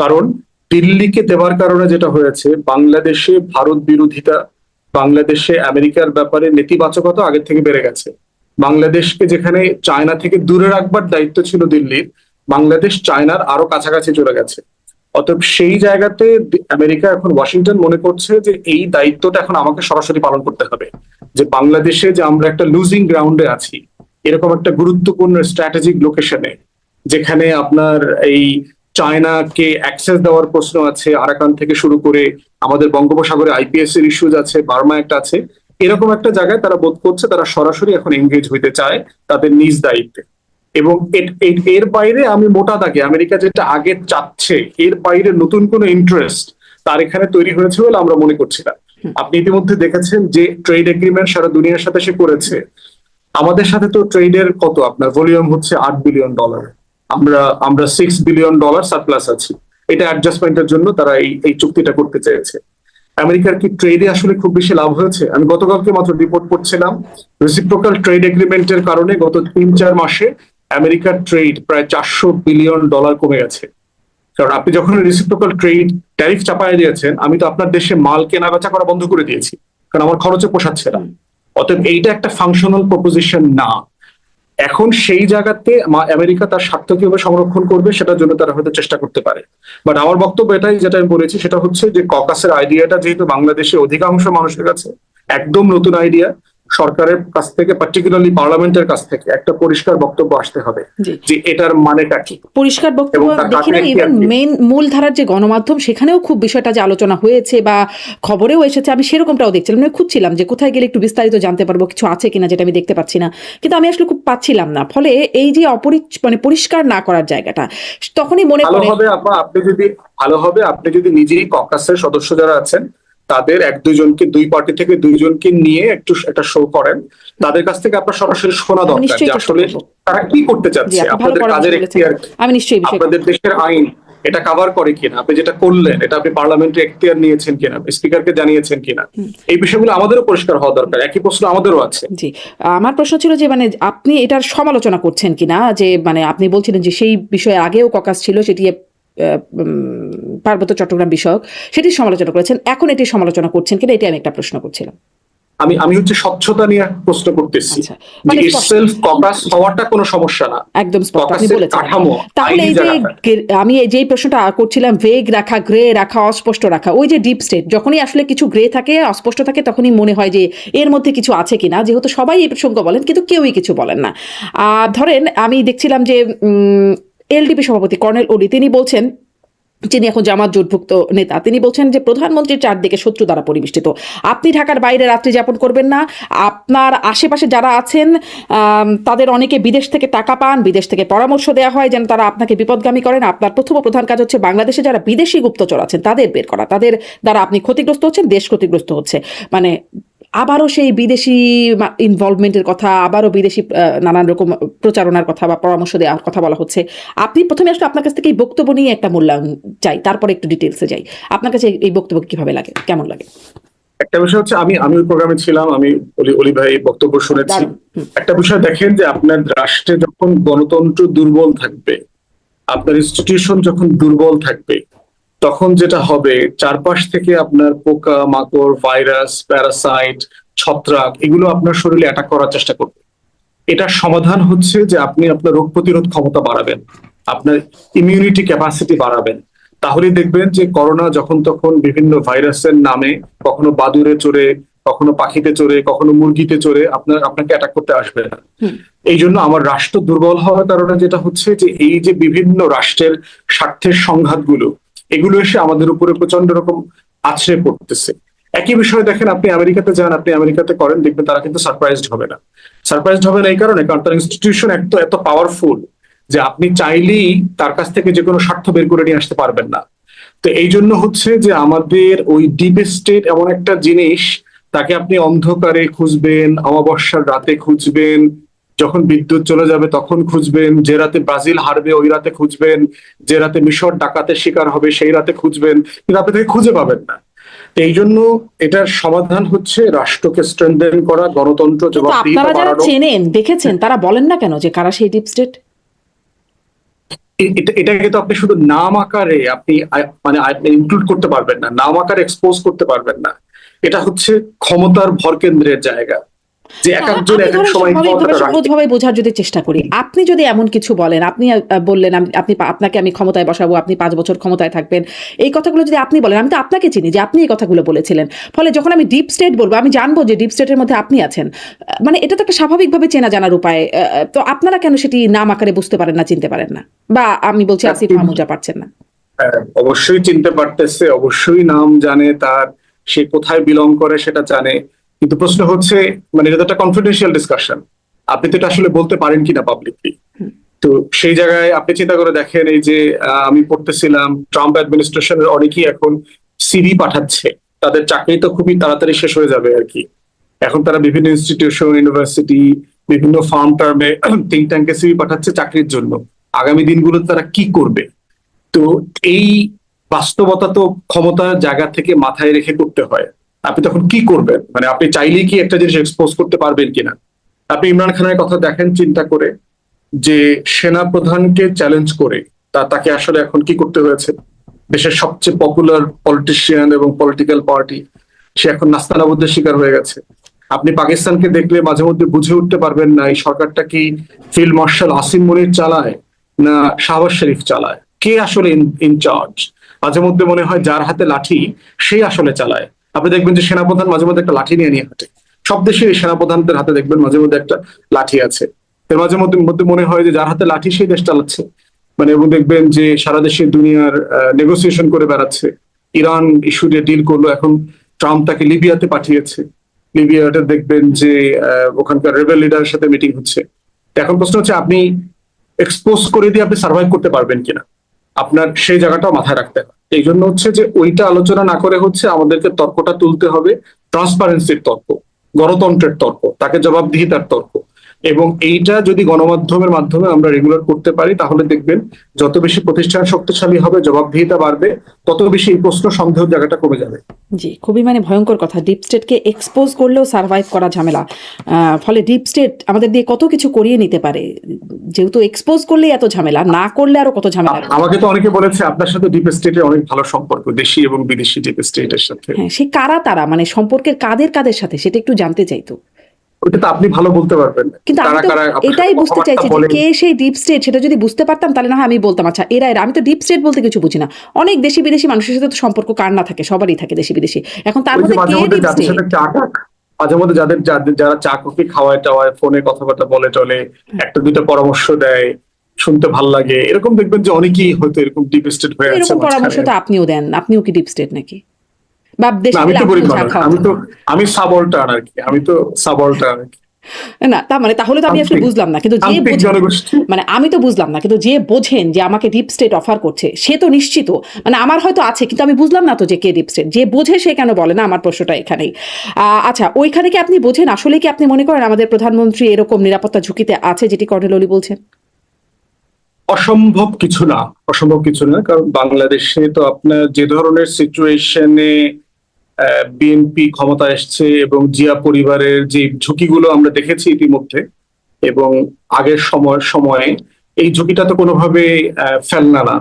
কারণ দিল্লিকে দেওয়ার কারণে যেটা হয়েছে, বাংলাদেশে ভারত বিরোধিতা, বাংলাদেশে আমেরিকার ব্যাপারে নেতিবাচকতা আগের থেকে বেড়ে গেছে। বাংলাদেশকে যেখানে চায়না থেকে দূরে রাখবার দায়িত্ব ছিল দিল্লির, বাংলাদেশ চায়নার আরো কাছাকাছি চলে গেছে। অতএব সেই জায়গাতে আমেরিকা এখন ওয়াশিংটন মনে করছে যে এই দায়িত্বটা এখন আমাকে সরাসরি পালন করতে হবে, যে বাংলাদেশে যে আমরা একটা লুজিং গ্রাউন্ডে আছি, এরকম একটা গুরুত্বপূর্ণ স্ট্র্যাটেজিক লোকেশনে, যেখানে আপনার এই চায়নাকে অ্যাক্সেস দেওয়ার প্রশ্ন আছে, আরাকান থেকে শুরু করে আমাদের বঙ্গোপসাগরে আইপিএস এর ইস্যুজ আছে, বার্মা একটা আছে, এরকম একটা জায়গায় তারা বোধ করছে তারা সরাসরি এখন এঙ্গেজ হইতে চায় তাদের নিজ দায়িত্বে। এবং এর বাইরে আমি মোটা দাগে আমেরিকা যেটা আগে চাচ্ছে, এর বাইরে নতুন কোনো ইন্টারেস্ট তার এখানে তৈরি হয়েছে বলে আমরা মনে করছি না। আপনি ইতিমধ্যে দেখেছেন যে ট্রেড এগ্রিমেন্ট সারা দুনিয়ার সাথে সে করেছে। আমাদের সাথে তো ট্রেডের কত আপনার ভলিউম হচ্ছে $8 বিলিয়ন, আমরা $6 বিলিয়ন সারপ্লাস আছি। এটা অ্যাডজাস্টমেন্টের জন্য তারা এই চুক্তিটা করতে চেয়েছে। আমেরিকার কি ট্রেডে আসলে খুব বেশি লাভ হয়েছে? আমি গতকালকে মাত্র রিপোর্ট পড়ছিলাম, রেসিপ্রোকাল ট্রেড এগ্রিমেন্টের কারণে গত 3-4 মাসে আমেরিকার ট্রেড প্রায় $400 বিলিয়ন কমে গেছে। কারণ আপনি যখন রেসিপ্রোকাল ট্রেড ট্যারিফ চাপায় দিয়েছেন, আমি তো আপনার দেশে মাল কেনা বেচা করা বন্ধ করে দিয়েছি, কারণ আমার খরচে পোষাচ্ছে না। অতএব এইটা একটা ফাংশনাল প্রপোজিশন না। এখন সেই জায়গাতে আমেরিকা তার স্বার্থ কিভাবে সংরক্ষণ করবে সেটার জন্য তারা হয়তো চেষ্টা করতে পারে। বাট আমার বক্তব্য এটাই, যেটা আমি বলেছি সেটা হচ্ছে যে ককাসের আইডিয়াটা যেহেতু বাংলাদেশে অধিকাংশ মানুষের কাছে একদম নতুন আইডিয়া, সরকারের কাছ থেকে, পার্টিকুলারলি পার্লামেন্টের কাছ থেকে একটা পরিষ্কার বক্তব্য আসতে হবে যে এটার মানেটা কি। পরিষ্কার বক্তব্য দেখি না, ইভেন মেন মূলধারার যে গণমাধ্যম সেখানেও খুব বিষয়টা যে আলোচনা হয়েছে বা খবরেও এসেছে, আমি সেরকমটাও দেখছিলাম, আমি খুঁজছিলাম যে কোথায় গেলে একটু বিস্তারিত জানতে পারবো, কিছু আছে কিনা, যেটা আমি দেখতে পাচ্ছি না, কিন্তু আমি আসলে খুব পাচ্ছিলাম না। ফলে এই যে মানে পরিষ্কার না করার জায়গাটা, তখনই মনে পড়ে আপনি যদি নিজেই ককাসের সদস্য যারা আছেন তাদের 1-2 জনকে, 2 পার্টি থেকে 2 জনকে নিয়ে একটু একটা শো করেন, তাদের কাছ থেকে আপনার সরাসরি শোনা দরকার যে আসলে তারা কি করতে চাচ্ছে, আপনাদের কাজের এখতিয়ার কি, আমি নিশ্চয়ই আপনাদের দেশের আইন এটা কভার করে কিনা, আপনি যেটা করলেন এটা আপনি পার্লামেন্টে এখতিয়ার নিয়েছেন কিনা, স্পিকারকে জানিয়েছেন কিনা, এই বিষয়গুলো আমাদেরও পরিষ্কার হওয়া দরকার। একই প্রশ্ন আমাদেরও আছে। জি, আমার প্রশ্ন ছিল যে মানে আপনি এটার সমালোচনা করছেন কিনা, যে মানে আপনি বলছিলেন যে সেই বিষয়ে আগেও ককাস ছিল, সেটি পার্বত্য চট্টগ্রাম বিষয়ক, সেটির সমালোচনা করেছেন, এখন এটির সমালোচনা করছেন কিনা, এটি আমি একটা প্রশ্ন করছিলাম। আমি হচ্ছে স্বচ্ছতা নিয়ে প্রশ্ন করতেছি, মানে সেলফ ককাস হওয়াটা কোনো সমস্যা না, একদম স্পষ্ট আপনি বলেছেন। কাঠামো। তাহলে এই যে আমি যেই প্রশ্নটা করছিলাম, ভেগ রাখা, গ্রে রাখা, অস্পষ্ট রাখা, ওই যে ডিপ স্টেট, যখনই আসলে কিছু গ্রে থাকে, অস্পষ্ট থাকে, তখনই মনে হয় যে এর মধ্যে কিছু আছে কিনা, যেহেতু সবাই এই প্রসঙ্গ বলেন কিন্তু কেউই কিছু বলেন না। ধরেন আমি দেখছিলাম যে এলডিপি সভাপতি কর্নেল ওলি, তিনি বলছেন, যিনি এখন জামাত জোটভুক্ত নেতা, তিনি বলছেন যে প্রধানমন্ত্রীর চারদিকে শত্রু দ্বারা পরিবেষ্টিত, আপনি ঢাকার বাইরে রাত্রি যাপন করবেন না, আপনার আশেপাশে যারা আছেন তাদের অনেকে বিদেশ থেকে টাকা পান, বিদেশ থেকে পরামর্শ দেওয়া হয় যেন তারা আপনাকে বিপদগামী করেন, আপনার প্রথম প্রধান কাজ হচ্ছে বাংলাদেশে যারা বিদেশি গুপ্তচর আছেন তাদের বের করা, তাদের দ্বারা আপনি ক্ষতিগ্রস্ত হচ্ছেন, দেশ ক্ষতিগ্রস্ত হচ্ছে। মানে আবারও সেই বিদেশি ইনভলভমেন্টের কথা, আবারও বিদেশি নানান রকম প্রচারণার কথা বা পরামর্শ দেওয়ার কথা বলা হচ্ছে। আপনি প্রথমে আসলে আপনার কাছ থেকে এই বক্তব্য নিয়ে একটা মূল্যায়ন চাই, তারপরে একটু ডিটেলসে যাই। আপনার কাছে এই বক্তব্য কিভাবে লাগে, কেমন লাগে? একটা বিষয় হচ্ছে আমি ওই প্রোগ্রামে ছিলাম, আমি অলি ভাই বক্তব্য শুনেছি। দারুণ। একটা বিষয় দেখেন যে আপনার রাষ্ট্রে যখন গণতন্ত্র দুর্বল থাকবে, আপনার ইনস্টিটিউশন যখন দুর্বল থাকবে, তখন যেটা হবে চারপাশ থেকে আপনার পোকা মাকড় ভাইরাস প্যারাসাইট ছত্রাক এগুলো আপনার শরীরে অ্যাটাক করার চেষ্টা করবে। এটার সমাধান হচ্ছে যে আপনি আপনার রোগ প্রতিরোধ ক্ষমতা বাড়াবেন, আপনার ইমিউনিটি ক্যাপাসিটি বাড়াবেন। তাহলে দেখবেন যে করোনা যখন তখন বিভিন্ন ভাইরাসের নামে কখনো বাদুড়ে চড়ে, কখনো পাখিতে চড়ে, কখনো মুরগিতে চড়ে আপনাকে অ্যাটাক করতে আসবে না। এই জন্য আমার রাষ্ট্র দুর্বল হওয়ার কারণে যেটা হচ্ছে যে এই যে বিভিন্ন রাষ্ট্রের স্বার্থের সংঘাতগুলো, এগুলো এসে আমাদের উপরে প্রচন্ড রকম আছড়ে পড়তেছে। একই বিষয় দেখেন, আপনি আমেরিকাতে যান, আপনি আমেরিকাতে করেন, দেখবেন তারা কিন্তু সারপ্রাইজড হবে না। সারপ্রাইজড হবে না এই কারণে, কারণ তার ইনস্টিটিউশন এত পাওয়ারফুল যে আপনি চাইলেই তার কাছ থেকে যে কোনো স্বার্থ বের করে নিয়ে আসতে পারবেন না। তো এই জন্য হচ্ছে যে আমাদের ওই ডিপ স্টেট এমন একটা জিনিস, তাকে আপনি অন্ধকারে খুঁজবেন, অমাবস্যার রাতে খুঁজবেন, যখন বিদ্যুৎ চলে যাবে তখন খুঁজবেন, যে রাতে ব্রাজিল হারবে ওই রাতে খুঁজবেন, যে রাতে মিশর ডাকাতের শিকার হবে সেই রাতে খুঁজবেন, কিন্তু আপনি তাকে খুঁজে পাবেন না। তো এই জন্য এটার সমাধান হচ্ছে রাষ্ট্রকে স্ট্রেনথেন করা, গণতন্ত্র কিন্তু জবাবদিহিতা আপনারা যারা বাড়ানো। চেনেন দেখেছেন তারা বলেন না কেন যে কারা সেই ডিপ স্টেট? এটাকে তো আপনি শুধু নাম আকারে আপনি মানে ইনক্লুড করতে পারবেন না, নাম আকারে এক্সপোজ করতে পারবেন না। এটা হচ্ছে ক্ষমতার ভরকেন্দ্রের জায়গা, যে এক একজন আমি এক এক ধরেন সময় ক্ষমতাটা রাখে। সহজভাবে বোঝার যদি চেষ্টা করি, আপনি যদি এমন কিছু বলেন, আপনি বললেন আপনাকে আমি ক্ষমতায় বসাবো, আপনি 5 বছর ক্ষমতায় থাকবেন, এই কথাগুলো যদি আপনি বলেন, আমি তো আপনাকে চিনি যে আপনি এই কথাগুলো বলেছিলেন, ফলে যখন আমি ডিপ স্টেট বলবো আমি জানবো যে ডিপ স্টেটের মধ্যে আপনি আছেন। মানে এটা তো একটা স্বাভাবিকভাবে চেনা জানার উপায়। তো আপনারা কেন সেটি নাম আকারে বুঝতে পারেন না, চিনতে পারেন না? বা আমি বলছি আসিফ মাহমুদা পারছেন না? অবশ্যই চিনতে পারতেছে, অবশ্যই নাম জানে তার, সে কোথায় বিলং করে সেটা জানে, কিন্তু প্রশ্ন হচ্ছে মানে এটা তো একটা কনফিডেন্সিয়াল ডিসকাশন, আপনি তো এটা আসলে বলতে পারেন কিনা পাবলিকলি। তো সেই জায়গায় আপনি চিন্তা করে দেখেন, এই যে আমি পড়তেছিলাম ট্রাম্প অ্যাডমিনিস্ট্রেশনের অনেকেই এখন সিভি পাঠাচ্ছে, তাদের চাকরি তো খুবই তাড়াতাড়ি শেষ হয়ে যাবে আর কি। এখন তারা বিভিন্ন ইনস্টিটিউশন ইউনিভার্সিটি বিভিন্ন ফার্ম টার্মে থিঙ্ক ট্যাঙ্কে সিভি পাঠাচ্ছে চাকরির জন্য। আগামী দিনগুলোতে তারা কি করবে? তো এই বাস্তবতা তো ক্ষমতার জায়গা থেকে মাথায় রেখে করতে হয়। আপনি তখন কি করবেন, মানে আপনি চাইলেই কি একটা জিনিস এক্সপোজ করতে পারবেন কিনা? আপনি ইমরান খানের কথা দেখেন চিন্তা করে, যে সেনা প্রধানকে চ্যালেঞ্জ করে তাকে আসলে এখন কি করতে হয়েছে, দেশের সবচেয়ে পপুলার পলিটিশিয়ান এবং পলিটিক্যাল পার্টি, সে এখন নাস্তানাবুদের শিকার হয়ে গেছে। আপনি পাকিস্তানকে দেখলে মাঝে মধ্যে বুঝে উঠতে পারবেন না এই সরকারটা কি ফিল্ড মার্শাল আসিম মনির চালায় না শাহবাজ শরীফ চালায়, কে আসলে ইনচার্জ। মাঝে মধ্যে মনে হয় যার হাতে লাঠি সেই আসলে চালায়। আপনি দেখবেন যে সেনাপ্রধান মাঝে মধ্যে একটা লাঠি নিয়ে হাঁটে, সব দেশে সেনাপ্রধানদের হাতে দেখবেন মাঝে মধ্যে একটা লাঠি আছে। এর মাঝে মধ্যে মধ্যে মনে হয় যে যার হাতে লাঠি সেই দেশ চালাচ্ছে। মানে এবং দেখবেন যে সারা দেশে দুনিয়ার নেগোসিয়েশন করে বেড়াচ্ছে। ইরান ইস্যু দিয়ে ডিল করলো, এখন ট্রাম্প তাকে লিবিয়াতে পাঠিয়েছে। লিবিয়াতে দেখবেন যে ওখানকার রেবেল লিডারের সাথে মিটিং হচ্ছে। এখন প্রশ্ন হচ্ছে আপনি এক্সপোজ করে দিয়ে আপনি সার্ভাইভ করতে পারবেন কিনা, আপনার সেই জায়গাটাও মাথায় রাখতে হবে। এই জন্য হচ্ছে যে ওইটা আলোচনা না করে হচ্ছে আমাদেরকে তর্কটা তুলতে হবে, ট্রান্সপারেন্সির তর্ক, গণতন্ত্রের তর্ক, তাকে জবাবদিহিতার তর্ক। এবং এইটা যদি গণমাধ্যমের মাধ্যমে আমরা রেগুলার করতে পারি, তাহলে দেখবেন যত বেশি প্রতিষ্ঠান শক্তিশালী হবে, জবাবদিহিতা বাড়বে, তত বেশি এই প্রশ্ন সন্দেহের জায়গাটা কমে যাবে। জি, খুবই মানে ভয়ঙ্কর কথা। ডিপ স্টেটকে এক্সপোজ করলেও সার্ভাইভ করা ঝামেলা। ফলে ডিপ স্টেট আমাদের দিয়ে কত কিছু করিয়ে নিতে পারে, যেহেতু এক্সপোজ করলেই এত ঝামেলা, না করলে আরো কত ঝামেলা। আমাকে তো অনেকে বলেছে আপনার সাথে ডিপ স্টেটের অনেক ভালো সম্পর্ক, দেশি এবং বিদেশি ডিপ স্টেটের সাথে। হ্যাঁ, সে কারা তারা, মানে সম্পর্কের কাদের সাথে সেটা একটু জানতে চাইতো। ওটা তো আপনি ভালো বলতে পারবেন, কিন্তু আমি তো এটাই বুঝতে চাইছি যে কে সেই ডিপ স্টেট, সেটা যদি বুঝতে পারতাম তাহলে না হয় আমি বলতাম আচ্ছা এরা। আমি তো ডিপ স্টেট বলতে কিছু বুঝি না। অনেক দেশি বিদেশি মানুষের সাথে তো সম্পর্ক কার না থাকে, সবারই থাকে দেশি বিদেশি। এখন তার মধ্যে কে ডিপ স্টেট? মাঝে মধ্যে যারা চা কফি খাওয়ায় টাওয়ায়, ফোনে কথাবার্তা বলে টলে, একটা দুইটা পরামর্শ দেয়, শুনতে ভাল লাগে, এরকম দেখবেন যে অনেকেই হয়তো এরকম ডিপ স্টেট হয়ে আছে। এরকম পরামর্শ তো আপনিও দেন, আপনিও কি ডিপ স্টেট নাকি? বা আমি তো গরিব মানুষ, আমি সাবলটার্ন আর কি, আমি তো সাবলটার্ন আর কি। না তার মানে তাহলে তো আমি আসলে বুঝলাম না। কিন্তু যে মানে আমি তো বুঝলাম না, কিন্তু যে বোঝেন যে আমাকে ডিপ স্টেট অফার করছে সে তো নিশ্চিত, মানে আমার হয়তো আছে কিন্তু আমি বুঝলাম না তো যে কে ডিপ স্টেট। যে বোঝে সে কেন বলে না? আমার প্রশ্নটা এখানেই। আচ্ছা, ওইখানে কি আপনি বোঝেন? আসলে কি আপনি মনে করেন আমাদের প্রধানমন্ত্রী এরকম নিরাপত্তা ঝুঁকিতে আছে যেটি কর্নেল অলি বলছেন? অসম্ভব কিছু না, অসম্ভব কিছু না, কারণ বাংলাদেশে তো আপনার যে ধরনের সিচুয়েশনে বিএনপি ক্ষমতা এসছে এবং জিয়া পরিবারের যে ঝুঁকিগুলো আমরা দেখেছি ইতিমধ্যে এবং আগের সময়ে এই ঝুঁকিটা তো কোনোভাবে ফেলনা না।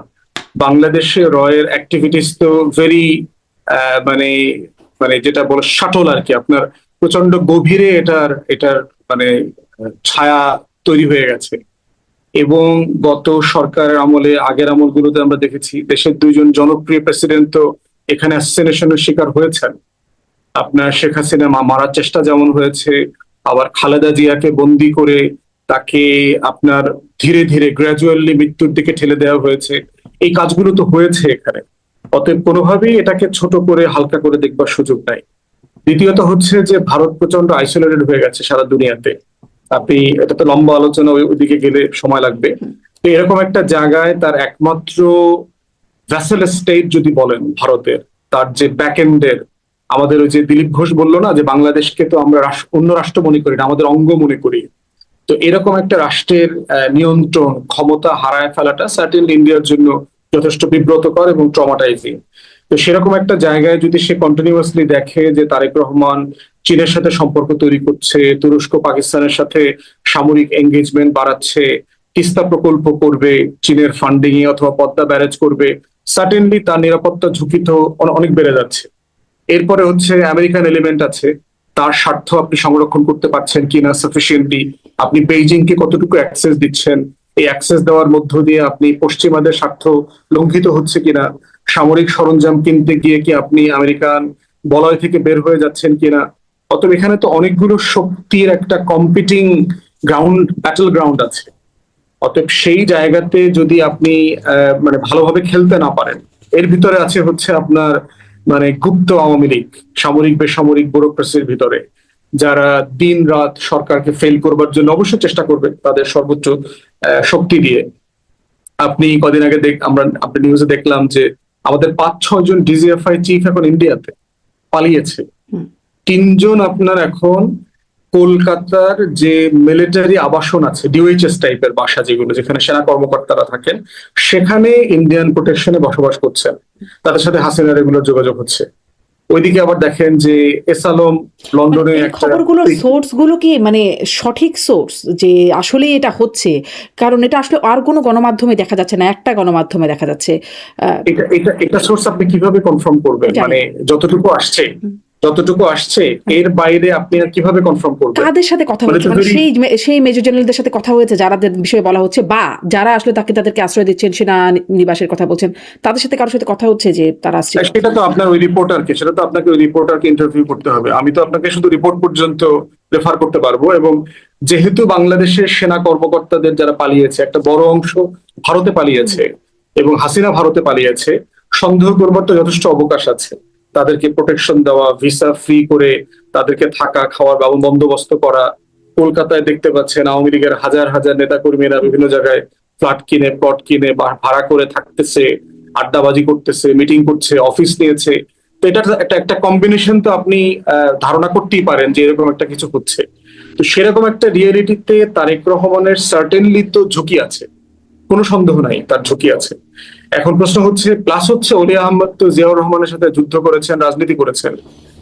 বাংলাদেশে রয়ের অ্যাক্টিভিটিস তো ভেরি মানে মানে যেটা বলে শাটল আর কি, আপনার প্রচন্ড গভীরে এটার এটার মানে ছায়া তৈরি হয়ে গেছে। এবং গত সরকারের আমলে আগের আমলগুলোতে আমরা দেখেছি দেশের দুইজন জনপ্রিয় প্রেসিডেন্ট তো এখানে অ্যাসিনেশনের শিকার হয়েছেন। আপনার শেখ হাসিনা মারার চেষ্টা যেমন হয়েছে, আবার খালেদা জিয়াকে বন্দি করে তাকে আপনার ধীরে ধীরে গ্র্যাজুয়ালি মৃত্যুর দিকে ঠেলে দেওয়া হয়েছে। এই কাজগুলো তো হয়েছে এখানে, অতএব কোনোভাবেই এটাকে ছোট করে হালকা করে দেখবার সুযোগ নাই। দ্বিতীয়ত হচ্ছে যে ভারত প্রচন্ড আইসোলেটেড হয়ে গেছে সারা দুনিয়াতে। আপনি এটা তো লম্বা আলোচনা, ওইদিকে গেলে সময় লাগবে। তো এরকম একটা জায়গায় তার একমাত্র ভ্যাসেল স্টেট যদি বলেন ভারতের, তার যে ব্যাক এন্ডের, আমাদের ওই যে দিলীপ ঘোষ বললো না যে বাংলাদেশকে তো আমরা অন্য রাষ্ট্র মনে করি না, আমাদের অঙ্গ মনে করি। তো এরকম একটা রাষ্ট্রের নিয়ন্ত্রণ ক্ষমতা হারায় ফেলাটা সার্টেনলি ইন্ডিয়ার জন্য যথেষ্ট বিব্রতকর এবং ট্রমাটাইজিং। তো সেরকম একটা জায়গায় যদি সে কন্টিনিউয়াসলি দেখে যে তারেক রহমান চীনের সাথে সম্পর্ক তৈরি করছে, তুরস্ক পাকিস্তানের সাথে সামরিক এঙ্গেজমেন্ট বাড়াচ্ছে, তিস্তা প্রকল্প করবে চীনের ফান্ডিং এ অথবা পদ্মা ব্যারেজ করবে, সার্টেনলি তার নিরাপত্তা ঝুঁকি তো অনেক বেড়ে যাচ্ছে। এরপরে হচ্ছে আমেরিকান এলিমেন্ট আছে, তার স্বার্থ আপনি সংরক্ষণ করতে পারছেন কিনা সাফিসিয়েন্টলি, আপনি বেইজিং কে কতটুকু অ্যাক্সেস দিচ্ছেন, এই অ্যাক্সেস দেওয়ার মধ্য দিয়ে আপনি পশ্চিমাদের স্বার্থ লঙ্ঘিত হচ্ছে কিনা, সামরিক সরঞ্জাম কিনতে গিয়ে কি আপনি আমেরিকান বলয় থেকে বের হয়ে যাচ্ছেন কিনা। অতএব এখানে তো অনেকগুলো শক্তির একটা কম্পিটিং ব্যাটল গ্রাউন্ড আছে। অতএব সেই জায়গাতে যদি আপনি মানে ভালোভাবে খেলতে না পারেন, এর ভিতরে আছে হচ্ছে আপনার মানে গুপ্ত আওয়ামী লীগ, সামরিক বেসামরিক ব্যুরোক্রেসির ভিতরে, যারা দিন রাত সরকারকে ফেল করবার জন্য অবশ্যই চেষ্টা করবে তাদের সর্বোচ্চ শক্তি দিয়ে। আপনি কদিন আগে আপনি নিউজে দেখলাম যে আমাদের 5-6 জন ডিজিএফআই চিফ এখন ইন্ডিয়াতে পালিয়েছে। 3 জন আপনার এখন কলকাতার যে মিলিটারি আবাসন আছে, ডিওএইচএস টাইপের বাসা যেগুলো, যেখানে সেনা কর্মকর্তারা থাকেন, সেখানে ইন্ডিয়ান প্রোটেকশনে বসবাস করছেন, তাদের সাথে হাসিনার রেগুলার যোগাযোগ হচ্ছে। ওইদিকে আবার দেখেন যে এস আলম লন্ডনে এই একটা খবরগুলোর সোর্স গুলো কি মানে সঠিক সোর্স যে আসলে এটা হচ্ছে? কারণ এটা আসলে আর কোনো গণমাধ্যমে দেখা যাচ্ছে না, একটা গণমাধ্যমে দেখা যাচ্ছে। এটা এটা এটা সোর্স আপনি কিভাবে কনফার্ম করবেন? এটাই। মানে যতটুকু আসছে এর বাইরে আপনি আর কিভাবে কনফার্ম করবেন? কাদের সাথে কথা মানে হচ্ছে, তো মানে যদি- সেই মেজর জেনারেলদের সাথে কথা হয়েছে যাদের বিষয়ে বলা হচ্ছে, বা যারা আসলে তাদেরকে আশ্রয় দিচ্ছেন, সেনা নিবাসের কথা বলছেন, তাদের সাথে কারোর সাথে কথা হচ্ছে যে তারা আসছে? সেটা তো আপনার ওই রিপোর্টারকে, সেটা তো আপনাকে ওই রিপোর্টারকে ইন্টারভিউ করতে হবে। আমি তো আপনাকে শুধু রিপোর্ট পর্যন্ত রেফার করতে পারবো। এবং যেহেতু বাংলাদেশের সেনা কর্মকর্তাদের যারা পালিয়েছে একটা বড় অংশ ভারতে পালিয়েছে এবং হাসিনা ভারতে পালিয়েছে, সন্দেহ করবার তো যথেষ্ট অবকাশ আছে। তাদেরকে প্রোটেকশন দেওয়া, ভিসা ফ্রি করে তাদেরকে থাকা খাওয়ার বন্দোবস্ত করা। কলকাতায় দেখতে পাচ্ছেন আওয়ামী লীগের হাজার হাজার নেতা কর্মীরা বিভিন্ন জায়গায় ফ্ল্যাট কিনে, প্লট কিনে ভাড়া করে থাকতেছে, আড্ডাবাজি করতেছে, মিটিং করছে, অফিস নিয়েছে। তো এটা একটা কম্বিনেশন তো আপনি ধারণা করতেই পারেন যে এরকম একটা কিছু হচ্ছে। তো সেরকম একটা রিয়েলিটিতে তারেক রহমানের সার্টেনলি তো ঝুঁকি আছে, কোনো সন্দেহ নাই তার ঝুঁকি আছে। এখন প্রশ্ন হচ্ছে, প্লাস হচ্ছে ওলি আহমদ তো জিয়াউর রহমানের সাথে যুদ্ধ করেছেন, রাজনীতি করেছেন,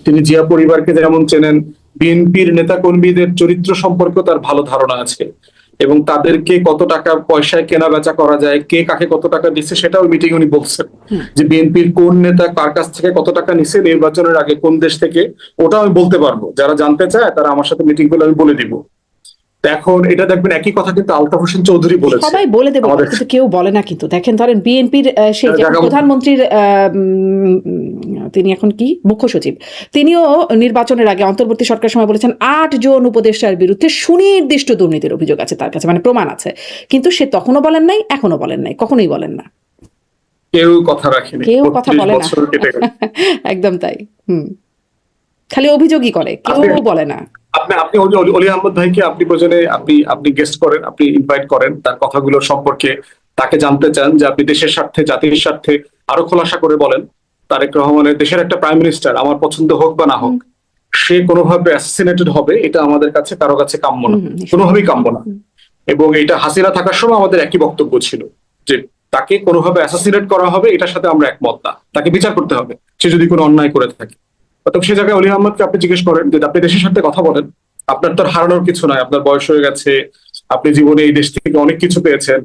তিনি জিয়া পরিবারকে যেমন চেনেন, বিএনপির নেতা কর্মীদের চরিত্র সম্পর্কে তার ভালো ধারণা আছে এবং তাদেরকে কত টাকা পয়সায় কেনা বেচা করা যায়, কে কাকে কত টাকা দিচ্ছে, সেটাও মিটিং উনি বলছেন যে বিএনপির কোন নেতা কার কাছ থেকে কত টাকা নিছে নির্বাচনের আগে, কোন দেশ থেকে, ওটা আমি বলতে পারবো। যারা জানতে চায় তারা আমার সাথে মিটিং করলে আমি বলে দিব। এখন এটা দেখবেন একই কথা কিন্তু আলতাফ হোসেন চৌধুরী বলেছে। সবাই বলে দেবে কিন্তু কেউ বলে না। কিন্তু দেখেন, ধরেন বিএনপির সেই প্রধানমন্ত্রীর তিনি এখন কি মুখ্য সচিব, তিনিও নির্বাচনের আগে অন্তর্বর্তী সরকার সময় বলেছেন 8 জন উপদেষ্টার বিরুদ্ধে সুনির্দিষ্ট দুর্নীতির অভিযোগ আছে তার কাছে, মানে প্রমাণ আছে। কিন্তু সে তখনও বলেন নাই, এখনো বলেন নাই, কখনোই বলেন না। কেউ কথা রাখেনি, কেউ কথা বলে না। একদম তাই। খালি অভিযোগই করে, কেউ বলে না। আপনি অলি আহমদ ভাইকে আপনি প্রয়োজনে আপনি গেস্ট করেন, আপনি ইনভাইট করেন, তার কথাগুলো সম্পর্কে তাকে জানতে চান যে আপনি দেশের স্বার্থে, জাতির স্বার্থে আরো খোলাসা করে বলেন। তারেক রহমানের দেশের একটা প্রাইম মিনিস্টার, আমার পছন্দ হোক বা না হোক, সে কোনোভাবে অ্যাসাসিনেটেড হবে, এটা আমাদের কাছে কারো কাছে কাম্য না, কোনোভাবেই কাম্য না। এবং এটা হাসিনা থাকার সময় আমাদের একই বক্তব্য ছিল যে তাকে কোনোভাবে অ্যাসাসিনেট করা হবে, এটার সাথে আমরা একমত না, তাকে বিচার করতে হবে সে যদি কোনো অন্যায় করে থাকে। অতএব সে জায়গায় অলি আহমদকে আপনি জিজ্ঞেস করেন যে আপনি দেশের সাথে কথা বলেন, আপনার তো আর হারানোর কিছু নাই, আপনার বয়স হয়ে গেছে, আপনি জীবনে এই দেশ থেকে অনেক কিছু পেয়েছেন,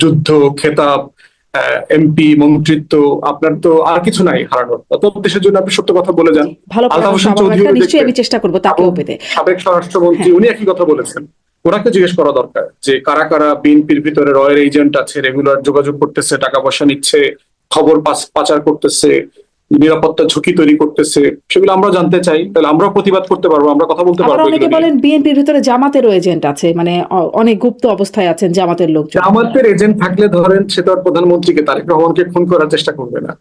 যুদ্ধ, খেতাব, এমপি, মন্ত্রিত্ব, আপনার তো আর কিছু নাই হারানোর। অতএব দেশের জন্য আপনি সত্য কথা বলে যান। ভালো আলতাফ পরামর্শ, হোসেন আমার চৌধুরী একটা নিশ্চয়ই আমি চেষ্টা করবো তাকেও পেতে। সাবেক স্বরাষ্ট্রমন্ত্রী, হ্যাঁ। উনি একই কথা বলেছেন। ওনাকে জিজ্ঞেস করা দরকার যে কারা কারা বিএনপির ভিতরে রয়ের এজেন্ট আছে, রেগুলার যোগাযোগ করতেছে, টাকা পয়সা নিচ্ছে, খবর পাচার করতেছে, নিরাপত্তা ঝুঁকি তৈরি করতেছে, সেগুলো আমরা জানতে চাই। তাহলে আমরাও প্রতিবাদ করতে পারবো, আমরা কথা বলতে আবার পারবো। অনেকে বলেন বিএনপির ভিতরে জামাতেরও এজেন্ট আছে, মানে অনেক গুপ্ত অবস্থায় আছেন জামাতের লোকজন। জামাতের এজেন্ট থাকলে ধরেন সে তো আর প্রধানমন্ত্রীকে, তারেক রহমানকে খুন করার চেষ্টা করবে না।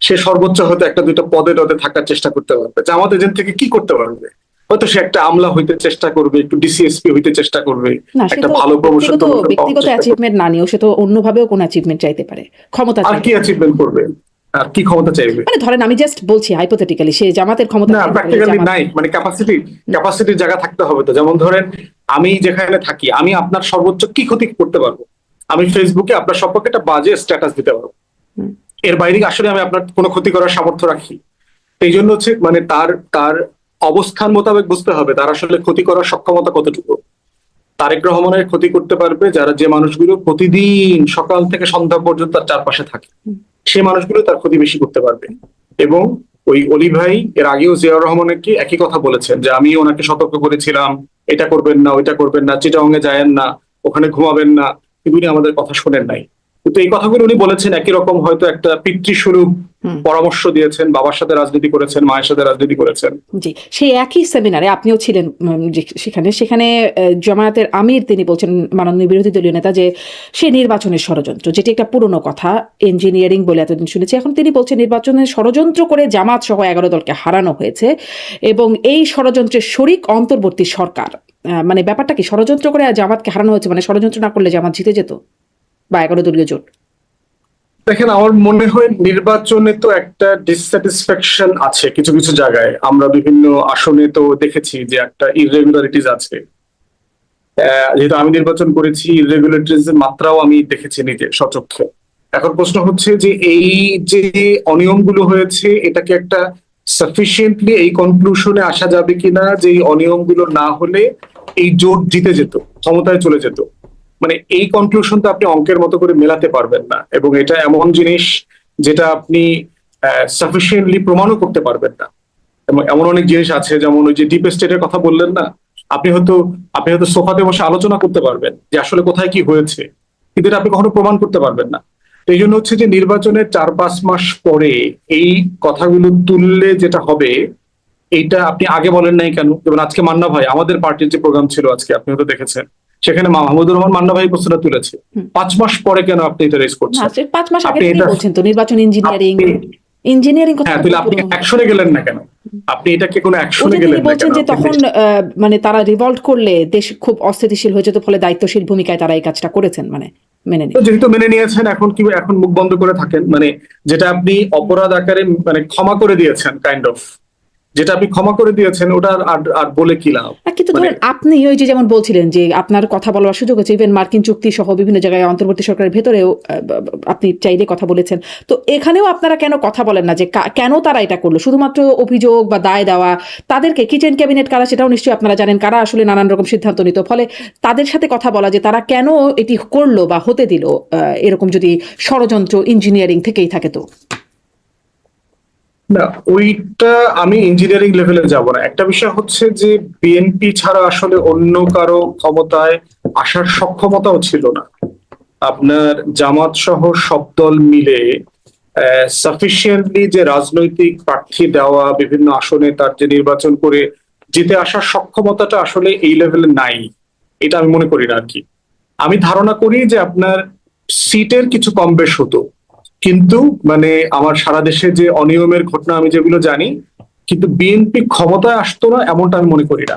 সে সর্বোচ্চ হয়তো একটা দুটো পদে টদে থাকার চেষ্টা করতে পারবে। জামাত এজেন্ট থেকে কি করতে পারবে? হয়তো সে একটা আমলা হইতে চেষ্টা করবে, একটু ডিসিএসপি হইতে চেষ্টা করবে, না, সে একটা তো ভালো প্রমোশন ব্যক্তিগত অ্যাচিভমেন্ট না নিয়েও সে তো অন্যভাবেও কোন অ্যাচিভমেন্ট চাইতে পারে, ক্ষমতা আর কি অ্যাচিভমেন্ট করবে, আর কি ক্ষমতা চাইবে? মানে ধরেন আমি জাস্ট বলছি হাইপোথেটিক্যালি, সে জামাতের ক্ষমতা না, প্র্যাকটিক্যালি নাই, মানে ক্যাপাসিটির জায়গা থাকতে হবে তো। যেমন ধরেন আমি যেখানে থাকি, আমি আপনার সর্বোচ্চ কি ক্ষতি করতে পারবো? আমি ফেসবুকে আপনার সম্পর্কে একটা বাজে স্ট্যাটাস দিতে পারবো, এর বাইরে আসলে আমি আপনার কোনো ক্ষতি করার সামর্থ্য রাখি? এই জন্য হচ্ছে মানে তার তার অবস্থান মোতাবেক বুঝতে হবে তার আসলে ক্ষতি করার সক্ষমতা কতটুকু। তারেক রহমানের ক্ষতি করতে পারবে যে মানুষগুলো প্রতিদিন সকাল থেকে সন্ধ্যা পর্যন্ত তার চারপাশে থাকে, সে মানুষগুলো তার ক্ষতি বেশি করতে পারবে। এবং ওই অলি ভাই এর আগেও জিয়াউর রহমানকে একই কথা বলেছেন যে আমি ওনাকে সতর্ক করেছিলাম, এটা করবেন না, ওইটা করবেন না, চিটাগংয়ে যায়েন না, ওখানে ঘুমাবেন না, কিন্তু উনি আমাদের কথা শোনেন নাই। কিন্তু এই কথাগুলো উনি বলেছেন একই রকম হয়তো একটা পিতৃস্বরূপ পরামর্শ দিয়েছেন, বাবার সাথে রাজনীতি করেছেন, মায়ের সাথে রাজনীতি করেছেন। জি, সেই একই সেমিনারে আপনিও ছিলেন সেখানে জামায়াতের আমির তিনি বলছেন, মাননীয় বিরোধী দলীয় নেতা, যে সে নির্বাচনের ষড়যন্ত্র, যেটি একটা পুরনো কথা, ইঞ্জিনিয়ারিং বলে এতদিন শুনেছি, এখন তিনি বলছেন নির্বাচনের ষড়যন্ত্র করে জামাত সহ 11 দলকে হারানো হয়েছে এবং এই ষড়যন্ত্রের শরিক অন্তর্বর্তী সরকার। মানে ব্যাপারটা কি, ষড়যন্ত্র করে জামাতকে হারানো হয়েছে, মানে ষড়যন্ত্র না করলে জামাত জিতে যেত বা 11 দলীয় জোট? দেখেন, আমার মনে হয় নির্বাচনে তো একটা ডিসস্যাটিসফ্যাকশন আছে কিছু কিছু জায়গায়। আমরা বিভিন্ন আসনে তো দেখেছি যে একটা ইররেগুলারিটিস আছে। যেহেতু আমি নির্বাচন করেছি, ইররেগুলারিটিস এর মাত্রাও আমি দেখেছি নিজে সচক্ষে। এখন প্রশ্ন হচ্ছে যে এই যে অনিয়মগুলো হয়েছে, এটাকে একটা সাফিসিয়েন্টলি এই কনক্লুশনে আসা যাবে কিনা যে এই অনিয়মগুলো না হলে এই জোট জিতে যেত, ক্ষমতায় চলে যেত। মানে এই কনক্লুশন তো আপনি অঙ্কের মতো করে মেলাতে পারবেন না, এবং এটা এমন জিনিস যেটা আপনি সাফিসিয়েন্টলি প্রমাণও করতে পারবেন না। এবং এমন অনেক জিনিস আছে, যেমন ওই যে ডিপ স্টেটের কথা বললেন না, আপনি হয়তো সোফাতে বসে আলোচনা করতে পারবেন যে আসলে কোথায় কি হয়েছে, কিন্তু এটা আপনি কখনো প্রমাণ করতে পারবেন না। এই জন্য হচ্ছে যে নির্বাচনের 4-5 মাস পরে এই কথাগুলো তুললে যেটা হবে, এইটা আপনি আগে বলেন নাই কেন? যেমন আজকে মান্না ভাই, আমাদের পার্টির যে প্রোগ্রাম ছিল আজকে, আপনি হয়তো দেখেছেন, সেখানে মাহমুদুর রহমান মান্না ভাই প্রশ্নটা তুলেছে। 5 মাস পরে কেন আপনি এটা রেজ করছেন? 5 মাস আগে আপনি তিনি এটা বলছেন তো নির্বাচন ইঞ্জিনিয়ারিং কথা। হ্যাঁ, তাহলে আপনি অ্যাকশনে গেলেন না কেন? আপনি এটাকে কোনো অ্যাকশনে গেলেন না বলছেন কেন? যে তখন মানে তারা রিভল্ট করলে দেশ খুব অস্থিতিশীল হয়ে যেত, ফলে দায়িত্বশীল ভূমিকায় তারা এই কাজটা করেছেন, মানে মেনে নিয়ে। যেহেতু মেনে নিয়েছেন, এখন মুখ বন্ধ করে থাকেন, মানে যেটা আপনি অপরাধ আকারে মানে ক্ষমা করে দিয়েছেন, কাইন্ড অফ যেটা আপনি ক্ষমা করে দিয়েছেন, ওটা আর বলে কি লাভ? কিন্তু ধরেন আপনি ওই যে যেমন বলছিলেন যে আপনার কথা বলার সুযোগ হচ্ছে, ইভেন মার্কিন চুক্তি সহ বিভিন্ন জায়গায় অন্তর্বর্তী সরকারের ভেতরেও আপনি চাইলে কথা বলেছেন, তো এখানেও আপনারা কেন কথা বলেন না যে কেন তারা এটা করলো? শুধুমাত্র অভিযোগ বা দায় দেওয়া, তাদেরকে কিচেন ক্যাবিনেট কারা সেটাও নিশ্চয়ই আপনারা জানেন, কারা আসলে নানান রকম সিদ্ধান্ত নিত, ফলে তাদের সাথে কথা বলা যে তারা কেন এটি করলো বা হতে দিল, এরকম যদি ষড়যন্ত্র ইঞ্জিনিয়ারিং থেকেই থাকে তো। না, ওইটা আমি ইঞ্জিনিয়ারিং লেভেলে যাব না। একটা বিষয় হচ্ছে যে বিএনপি ছাড়া আসলে অন্য কারো ক্ষমতায় আসার সক্ষমতাও ছিল না। আপনার জামাত সহ সব দল মিলে সাফিসিয়েন্টলি যে রাজনৈতিক প্রার্থী দেওয়া, বিভিন্ন আসনে তার যে নির্বাচন করে জিতে আসার সক্ষমতাটা আসলে এই লেভেলে নাই, এটা আমি মনে করি না আর কি। আমি ধারণা করি যে আপনার সিটের কিছু কম বেশ হতো, কিন্তু মানে আমার সারা দেশে যে অনিয়মের ঘটনা আমি যেগুলো জানি, কিন্তু বিএনপি ক্ষমতায় আসতো না এমনটা আমি মনে করি না।